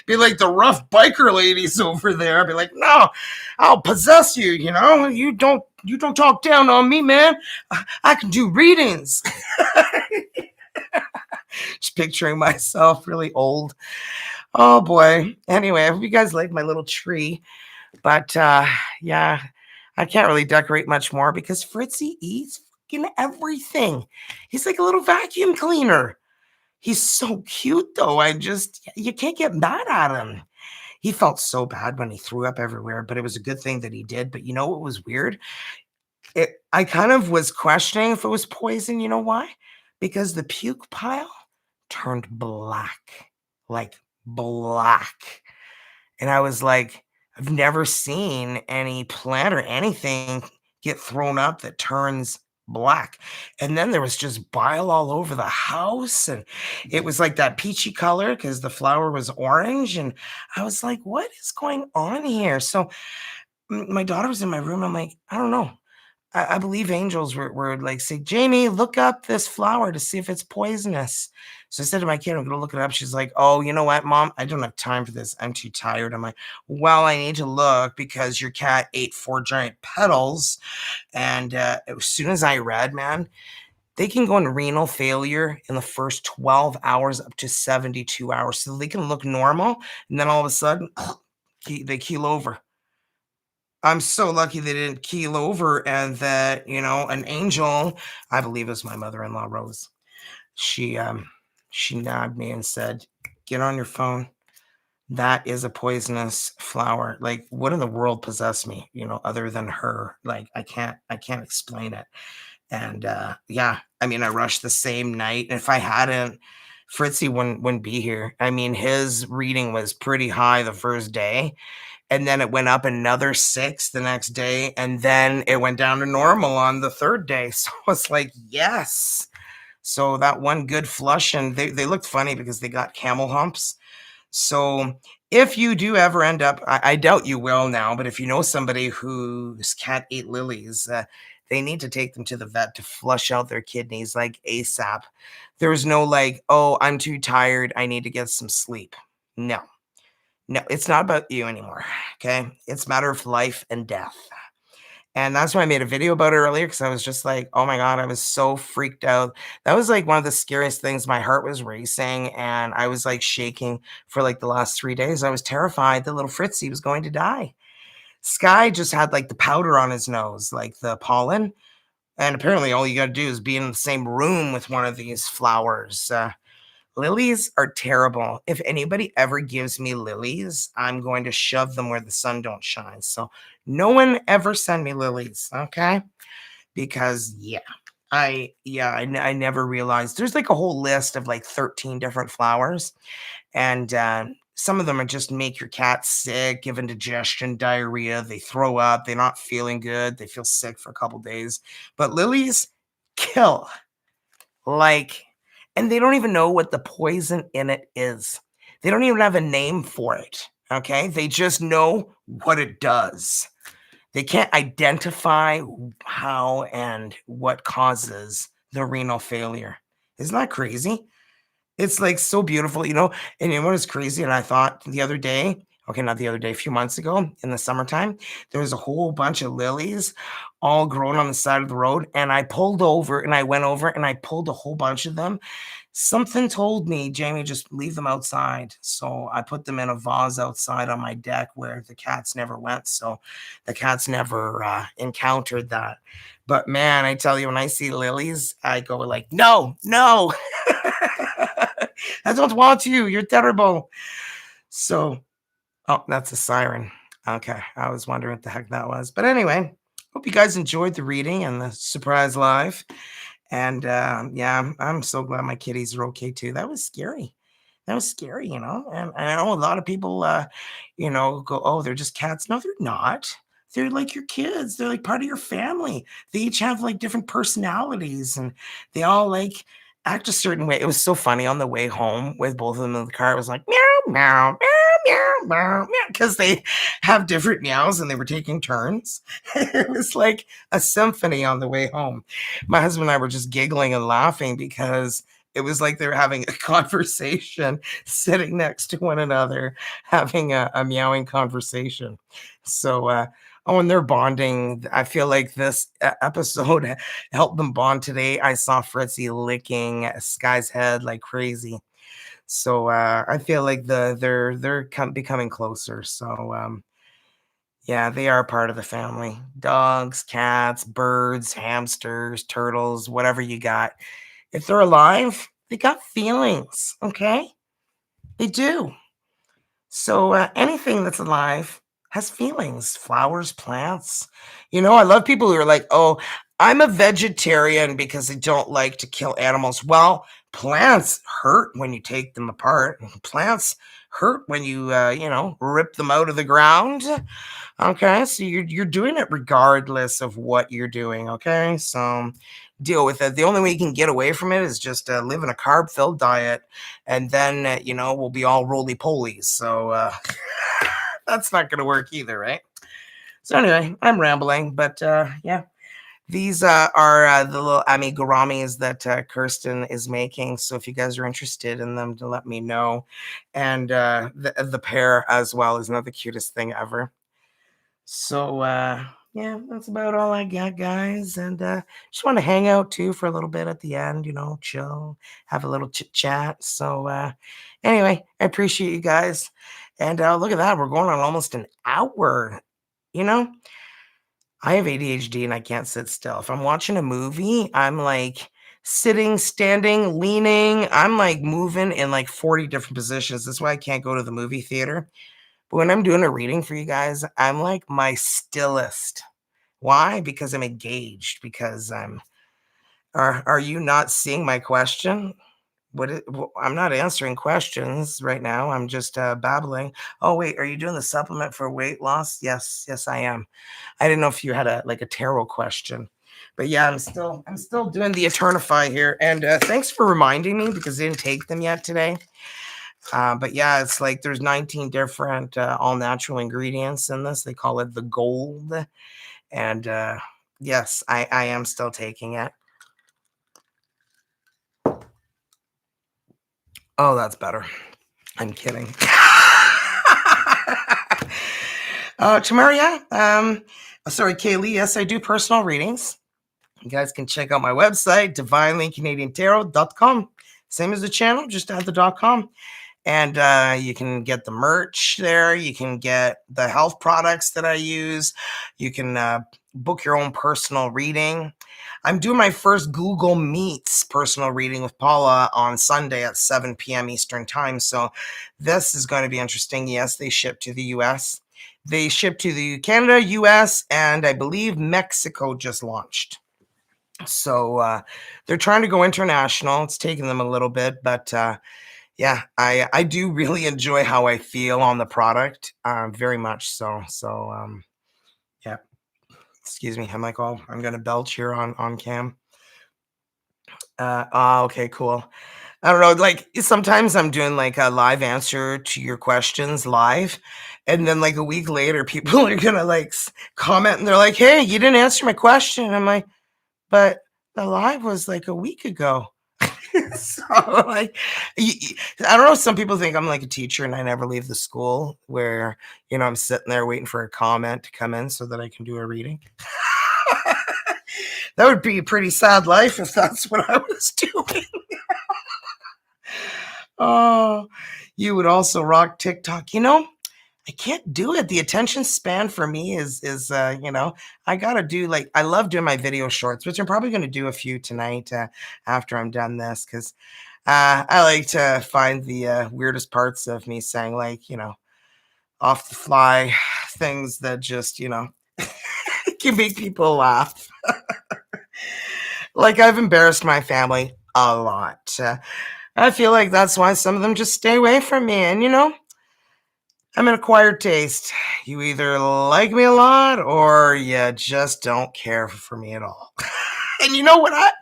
Be like the rough biker ladies over there. I'd be like, no, I'll possess you. You don't talk down on me, man. I can do readings. Just picturing myself really old. Oh boy. Anyway, I hope you guys like my little tree. But yeah, I can't really decorate much more because Fritzy eats fucking everything. He's like a little vacuum cleaner. He's so cute though. You can't get mad at him. He felt so bad when he threw up everywhere, but it was a good thing that he did. But you know what was weird? I kind of was questioning if it was poison. You know why? Because the puke pile turned black, like black. And I was like, I've never seen any plant or anything get thrown up that turns black. And then there was just bile all over the house. And it was like that peachy color because the flower was orange. And I was like, what is going on here? So my daughter was in my room. I'm like, I don't know. I believe angels were like, say, Jamie, look up this flower to see if it's poisonous. So I said to my kid, I'm going to look it up. She's like, oh, you know what, Mom? I don't have time for this. I'm too tired. I'm like, well, I need to look because your cat ate 4 giant petals. And as soon as I read, man, they can go in renal failure in the first 12 hours up to 72 hours. So they can look normal. And then all of a sudden, they keel over. I'm so lucky they didn't keel over and that, an angel, I believe it was my mother-in-law, Rose. She nabbed me and said, get on your phone. That is a poisonous flower. Like, what in the world possessed me, other than her? Like, I can't explain it. And yeah, I mean, I rushed the same night. And if I hadn't, Fritzy wouldn't be here. I mean, his reading was pretty high the first day. And then it went up another 6 the next day. And then it went down to normal on the 3rd day. So it's like, yes. So that one good flush, and they looked funny because they got camel humps. So if you do ever end up, I doubt you will now, but if you know somebody whose cat ate lilies, they need to take them to the vet to flush out their kidneys like ASAP. There's no like, oh, I'm too tired. I need to get some sleep. No. No, it's not about you anymore, okay? It's a matter of life and death. And that's why I made a video about it earlier because I was just like, oh my God, I was so freaked out. That was like one of the scariest things. My heart was racing and I was like shaking for like the last 3 days. I was terrified that little Fritzy was going to die. Sky just had like the powder on his nose, like the pollen. And apparently all you got to do is be in the same room with one of these flowers. Lilies are terrible. If anybody ever gives me lilies, I'm going to shove them where the sun don't shine. So no one ever send me lilies, okay? Because I never realized there's like a whole list of like 13 different flowers, and some of them are just make your cat sick, give indigestion, diarrhea, they throw up, they're not feeling good, they feel sick for a couple days. But lilies kill. Like, and they don't even know what the poison in it is. They don't even have a name for it, okay? They just know what it does. They can't identify how and what causes the renal failure. Isn't that crazy? It's like so beautiful, and you know what is crazy? And I thought the other day, okay, not the other day, a few months ago in the summertime, there was a whole bunch of lilies all growing on the side of the road. And I pulled over and I went over and I pulled a whole bunch of them. Something told me, Jamie, just leave them outside. So I put them in a vase outside on my deck where the cats never went. So the cats never encountered that. But man, I tell you, when I see lilies, I go like, no, no. I don't want you. You're terrible. So, oh, that's a siren. Okay. I was wondering what the heck that was. But anyway, hope you guys enjoyed the reading and the surprise live. And yeah, I'm so glad my kitties are okay too. That was scary. That was scary, And I know a lot of people, go, oh, they're just cats. No, they're not. They're like your kids. They're like part of your family. They each have like different personalities and they all like act a certain way. It was so funny on the way home with both of them in the car. It was like meow, meow, meow, meow, meow, meow, because they have different meows and they were taking turns. It was like a symphony on the way home. My husband and I were just giggling and laughing because It was like they were having a conversation, sitting next to one another, having a meowing conversation. So, oh, and they're bonding. I feel like this episode helped them bond today. I saw Fritzy licking Sky's head like crazy. So I feel like they're becoming closer. So yeah, they are part of the family. Dogs, cats, birds, hamsters, turtles, whatever you got. If they're alive, they got feelings. Okay, they do. So anything that's alive has feelings. Flowers, plants. I love people who are like, "Oh, I'm a vegetarian because I don't like to kill animals." Well, plants hurt when you take them apart. Plants hurt when you rip them out of the ground. Okay, so you're doing it regardless of what you're doing. Okay, so deal with it. The only way you can get away from it is just live in a carb-filled diet, and then we'll be all roly polies. So that's not going to work either, right? So anyway, I'm rambling, but yeah, these are the little amiguramis that Kirsten is making. So if you guys are interested in them, to let me know. And the pear as well is not the cutest thing ever. So yeah, that's about all I got, guys. And just want to hang out too for a little bit at the end, chill, have a little chit chat. So anyway, I appreciate you guys. And look at that, we're going on almost an hour. You know, I have ADHD and I can't sit still. If I'm watching a movie, I'm like sitting, standing, leaning. I'm like moving in like 40 different positions. That's why I can't go to the movie theater. But when I'm doing a reading for you guys, I'm like my stillest. Why? Because I'm engaged. Because I'm. Are you not seeing my question? I'm not answering questions right now. I'm just babbling. Oh wait, are you doing the supplement for weight loss? Yes, I am. I didn't know if you had a tarot question, but yeah, I'm still doing the Eternafy here. And thanks for reminding me because I didn't take them yet today. But yeah, it's like there's 19 different all natural ingredients in this. They call it the gold. And yes, I am still taking it. Oh, that's better. I'm kidding. Tamaria, sorry, Kaylee. Yes, I do personal readings. You guys can check out my website, divinelycanadiantarot.com. Same as the channel, just add the .com. And you can get the merch there. You can get the health products that I use. You can book your own personal reading. I'm doing my first Google Meets personal reading with Paula on Sunday at 7 p.m. Eastern Time. So this is going to be interesting. Yes, they ship to the U.S. They ship to the Canada, U.S., and I believe Mexico just launched. So they're trying to go international. It's taking them a little bit, but yeah, I do really enjoy how I feel on the product, very much so. So yeah, excuse me. I'm gonna belch here on cam. Okay, cool. I don't know. Like sometimes I'm doing like a live answer to your questions live, and then like a week later, people are gonna like comment and they're like, "Hey, you didn't answer my question." I'm like, "But the live was like a week ago." So like, I don't know. Some people think I'm like a teacher and I never leave the school. Where I'm sitting there waiting for a comment to come in so that I can do a reading. That would be a pretty sad life if that's what I was doing. Oh, you would also rock TikTok. I can't do it. The attention span for me is I gotta do like I love doing my video shorts, which I'm probably gonna do a few tonight after I'm done this because I like to find the weirdest parts of me saying like off the fly things that just can make people laugh. Like I've embarrassed my family a lot. I feel like that's why some of them just stay away from me. And I'm an acquired taste. You either like me a lot or you just don't care for me at all. And you know what?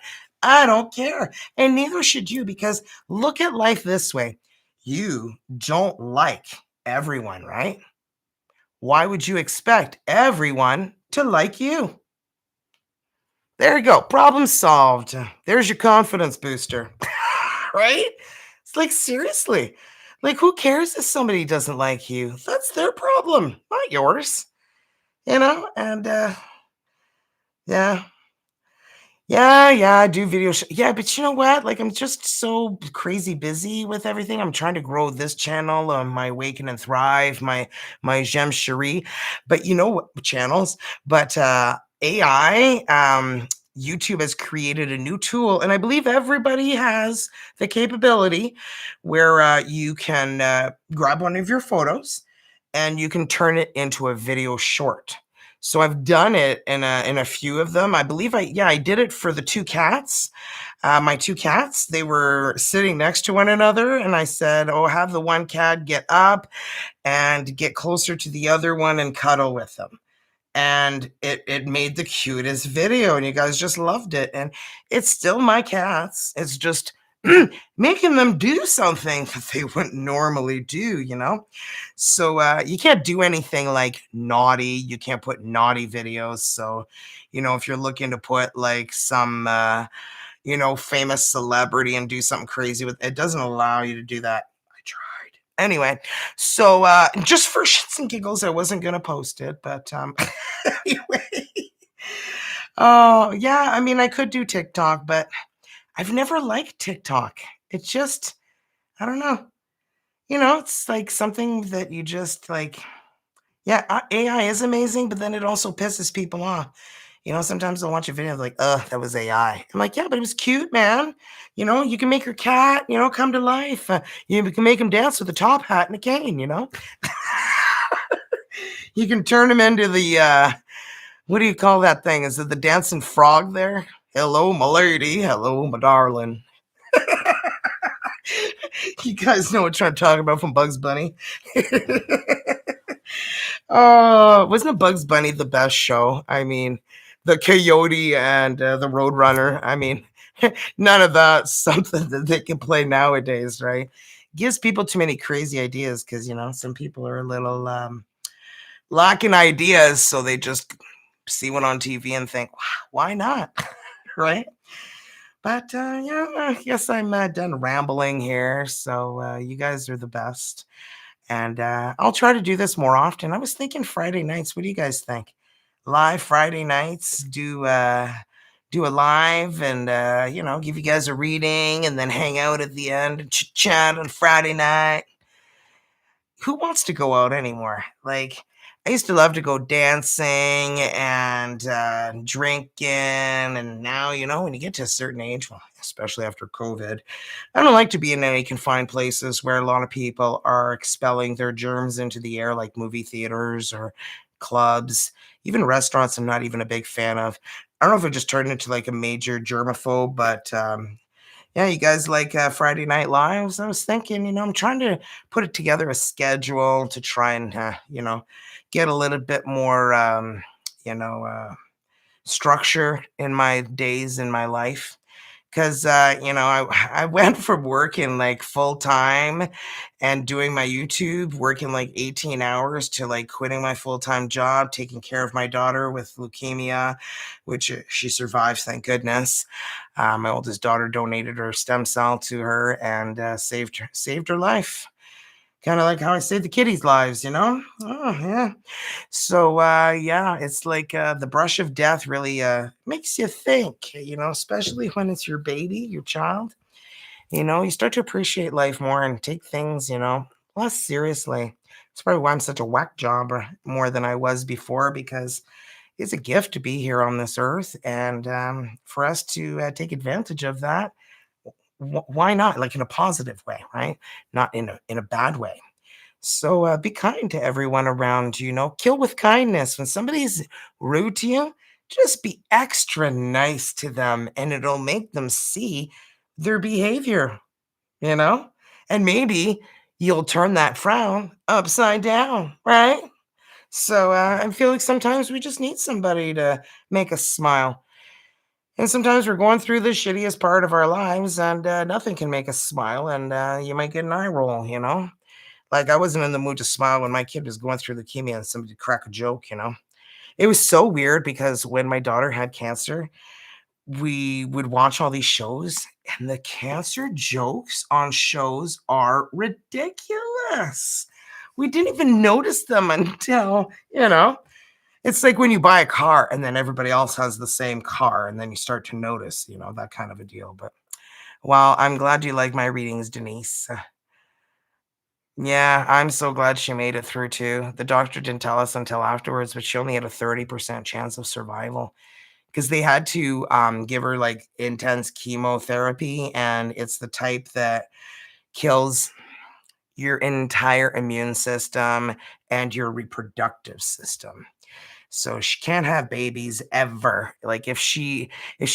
I don't care. And neither should you, because look at life this way. You don't like everyone, right? Why would you expect everyone to like you? There you go. Problem solved. There's your confidence booster. Right? It's like, seriously. Like, who cares if somebody doesn't like you? That's their problem, not yours. And yeah. Yeah, I do yeah, but you know what? Like, I'm just so crazy busy with everything. I'm trying to grow this channel, my Awaken and Thrive, my Gem Cherie, but you know what channels? But AI, YouTube has created a new tool, and I believe everybody has the capability where you can grab one of your photos and you can turn it into a video short. So I've done it in a few of them. I believe I did it for the 2 cats. My 2 cats, they were sitting next to one another, and I said, "Oh, have the one cat get up and get closer to the other one and cuddle with them." And it made the cutest video, and you guys just loved it. And it's still my cats. It's just making them do something that they wouldn't normally do. So you can't do anything like naughty. You can't put naughty videos. So, if you're looking to put like some famous celebrity and do something crazy with it, doesn't allow you to do that. I tried. Anyway, so just for shits and giggles, I wasn't gonna post it, but anyway. Oh, yeah, I mean, I could do TikTok, but I've never liked TikTok. It's just, I don't know. It's like something that you just like, yeah, AI is amazing, but then it also pisses people off. Sometimes I'll watch a video like, that was AI. I'm like, yeah, but it was cute, man. You can make your cat, come to life. You can make him dance with a top hat and a cane. You can turn him into the, what do you call that thing? Is it the dancing frog there? Hello, my lady. Hello, my darling. You guys know what I'm trying to talk about from Bugs Bunny. Oh, wasn't Bugs Bunny the best show? I mean, the Coyote and the Roadrunner. I mean, none of that's something that they can play nowadays, right? Gives people too many crazy ideas because some people are a little lacking ideas, so they just see one on TV and think, wow, why not? Right? But yeah, I guess I'm done rambling here. So you guys are the best. And I'll try to do this more often. I was thinking Friday nights. What do you guys think? Live Friday nights, do a live and give you guys a reading and then hang out at the end and chat on Friday night. Who wants to go out anymore? Like, I used to love to go dancing and drinking. And now, when you get to a certain age, well, especially after COVID, I don't like to be in any confined places where a lot of people are expelling their germs into the air, like movie theaters or clubs, even restaurants. I'm not even a big fan of. I don't know if it just turned into like a major germaphobe, but yeah, you guys like Friday Night Lives? I was thinking, I'm trying to put it together a schedule to try and, get a little bit more, you know, uh, structure in my days in my life. Because, I went from working like full time and doing my YouTube, working like 18 hours to like quitting my full time job, taking care of my daughter with leukemia, which she survived, thank goodness. My oldest daughter donated her stem cell to her and saved her life. Kind of like how I saved the kiddies' lives. Oh, yeah. So, yeah, it's like the brush of death really makes you think, especially when it's your baby, your child. You start to appreciate life more and take things, less seriously. That's probably why I'm such a whack job more than I was before because it's a gift to be here on this earth. And for us to take advantage of that, why not? Like in a positive way, right? Not in a bad way. So be kind to everyone around you. Kill with kindness. When somebody's rude to you, just be extra nice to them, and it'll make them see their behavior. You know, and maybe you'll turn that frown upside down, right? So I feel like sometimes we just need somebody to make us smile. And sometimes we're going through the shittiest part of our lives, and nothing can make us smile, and you might get an eye roll. Like, I wasn't in the mood to smile when my kid was going through leukemia and somebody crack a joke. It was so weird because when my daughter had cancer, we would watch all these shows, and the cancer jokes on shows are ridiculous. We didn't even notice them until, it's like when you buy a car and then everybody else has the same car, and then you start to notice, that kind of a deal. But well, I'm glad you like my readings, Denise. Yeah, I'm so glad she made it through too. The doctor didn't tell us until afterwards, but she only had a 30% chance of survival because they had to give her like intense chemotherapy, and it's the type that kills your entire immune system and your reproductive system. So she can't have babies ever. Like if she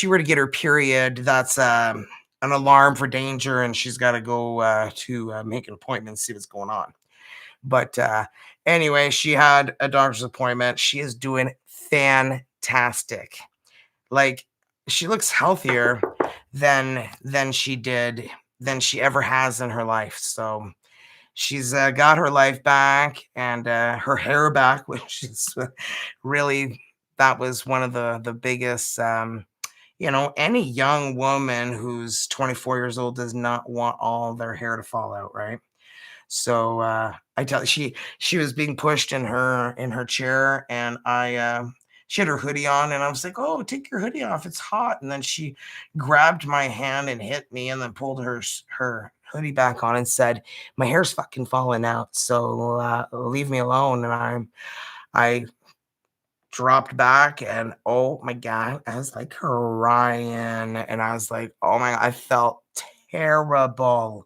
were to get her period, that's an alarm for danger, and she's got to go to make an appointment and see what's going on. But anyway, she had a doctor's appointment. She is doing fantastic. Like she looks healthier than she ever has in her life. So she's got her life back and her hair back, which is really, that was one of the biggest. Any young woman who's 24 years old does not want all their hair to fall out, right? So I tell she was being pushed in her chair, and she had her hoodie on, and I was like, "Oh, take your hoodie off, it's hot." And then she grabbed my hand and hit me, and then pulled her hoodie back on and said, "My hair's fucking falling out, so leave me alone." And I dropped back, and oh my god, I was like crying, and I was like, "Oh my god," I felt terrible.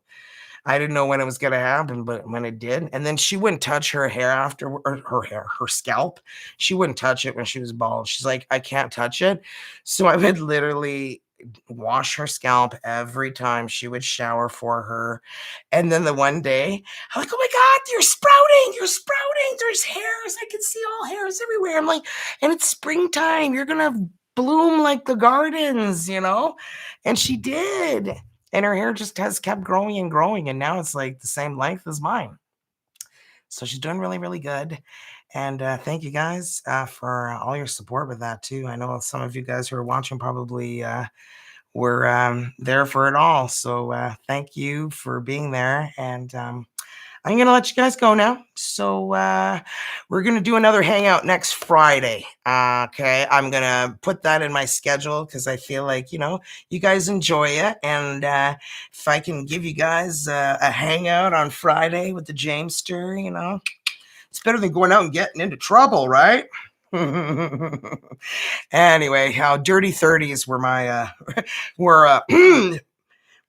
I didn't know when it was gonna happen, but when it did, and then she wouldn't touch her hair after, or her scalp. She wouldn't touch it when she was bald. She's like, "I can't touch it." So I would literally wash her scalp every time she would shower for her. And then the one day, I'm like, "Oh my God, you're sprouting. There's hairs. I can see all hairs everywhere." I'm like, "And it's springtime. You're gonna bloom like the gardens." And she did. And her hair just has kept growing and growing, and now it's like the same length as mine. So she's doing really, really good. And thank you guys for all your support with that too. I know some of you guys who are watching probably were there for it all. So thank you for being there. And I'm going to let you guys go now. So we're going to do another hangout next Friday. Okay. I'm going to put that in my schedule because I feel like, you guys enjoy it. And if I can give you guys a hangout on Friday with the Jamester, it's better than going out and getting into trouble, right? Anyway, how dirty 30s were my, were,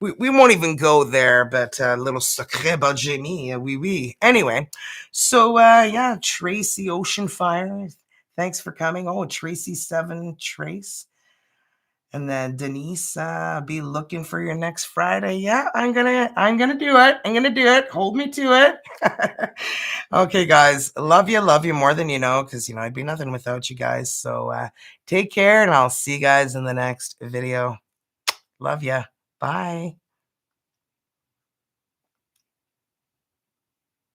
we won't even go there, but a little sacré bas génie, oui, oui. Anyway, so yeah, Tracy Oceanfire, thanks for coming. Oh, Tracy7 Trace. And then Denise, be looking for your next Friday. Yeah, I'm gonna do it. I'm gonna do it. Hold me to it. Okay, guys, love you more than you know, because I'd be nothing without you guys. So take care, and I'll see you guys in the next video. Love ya. Bye.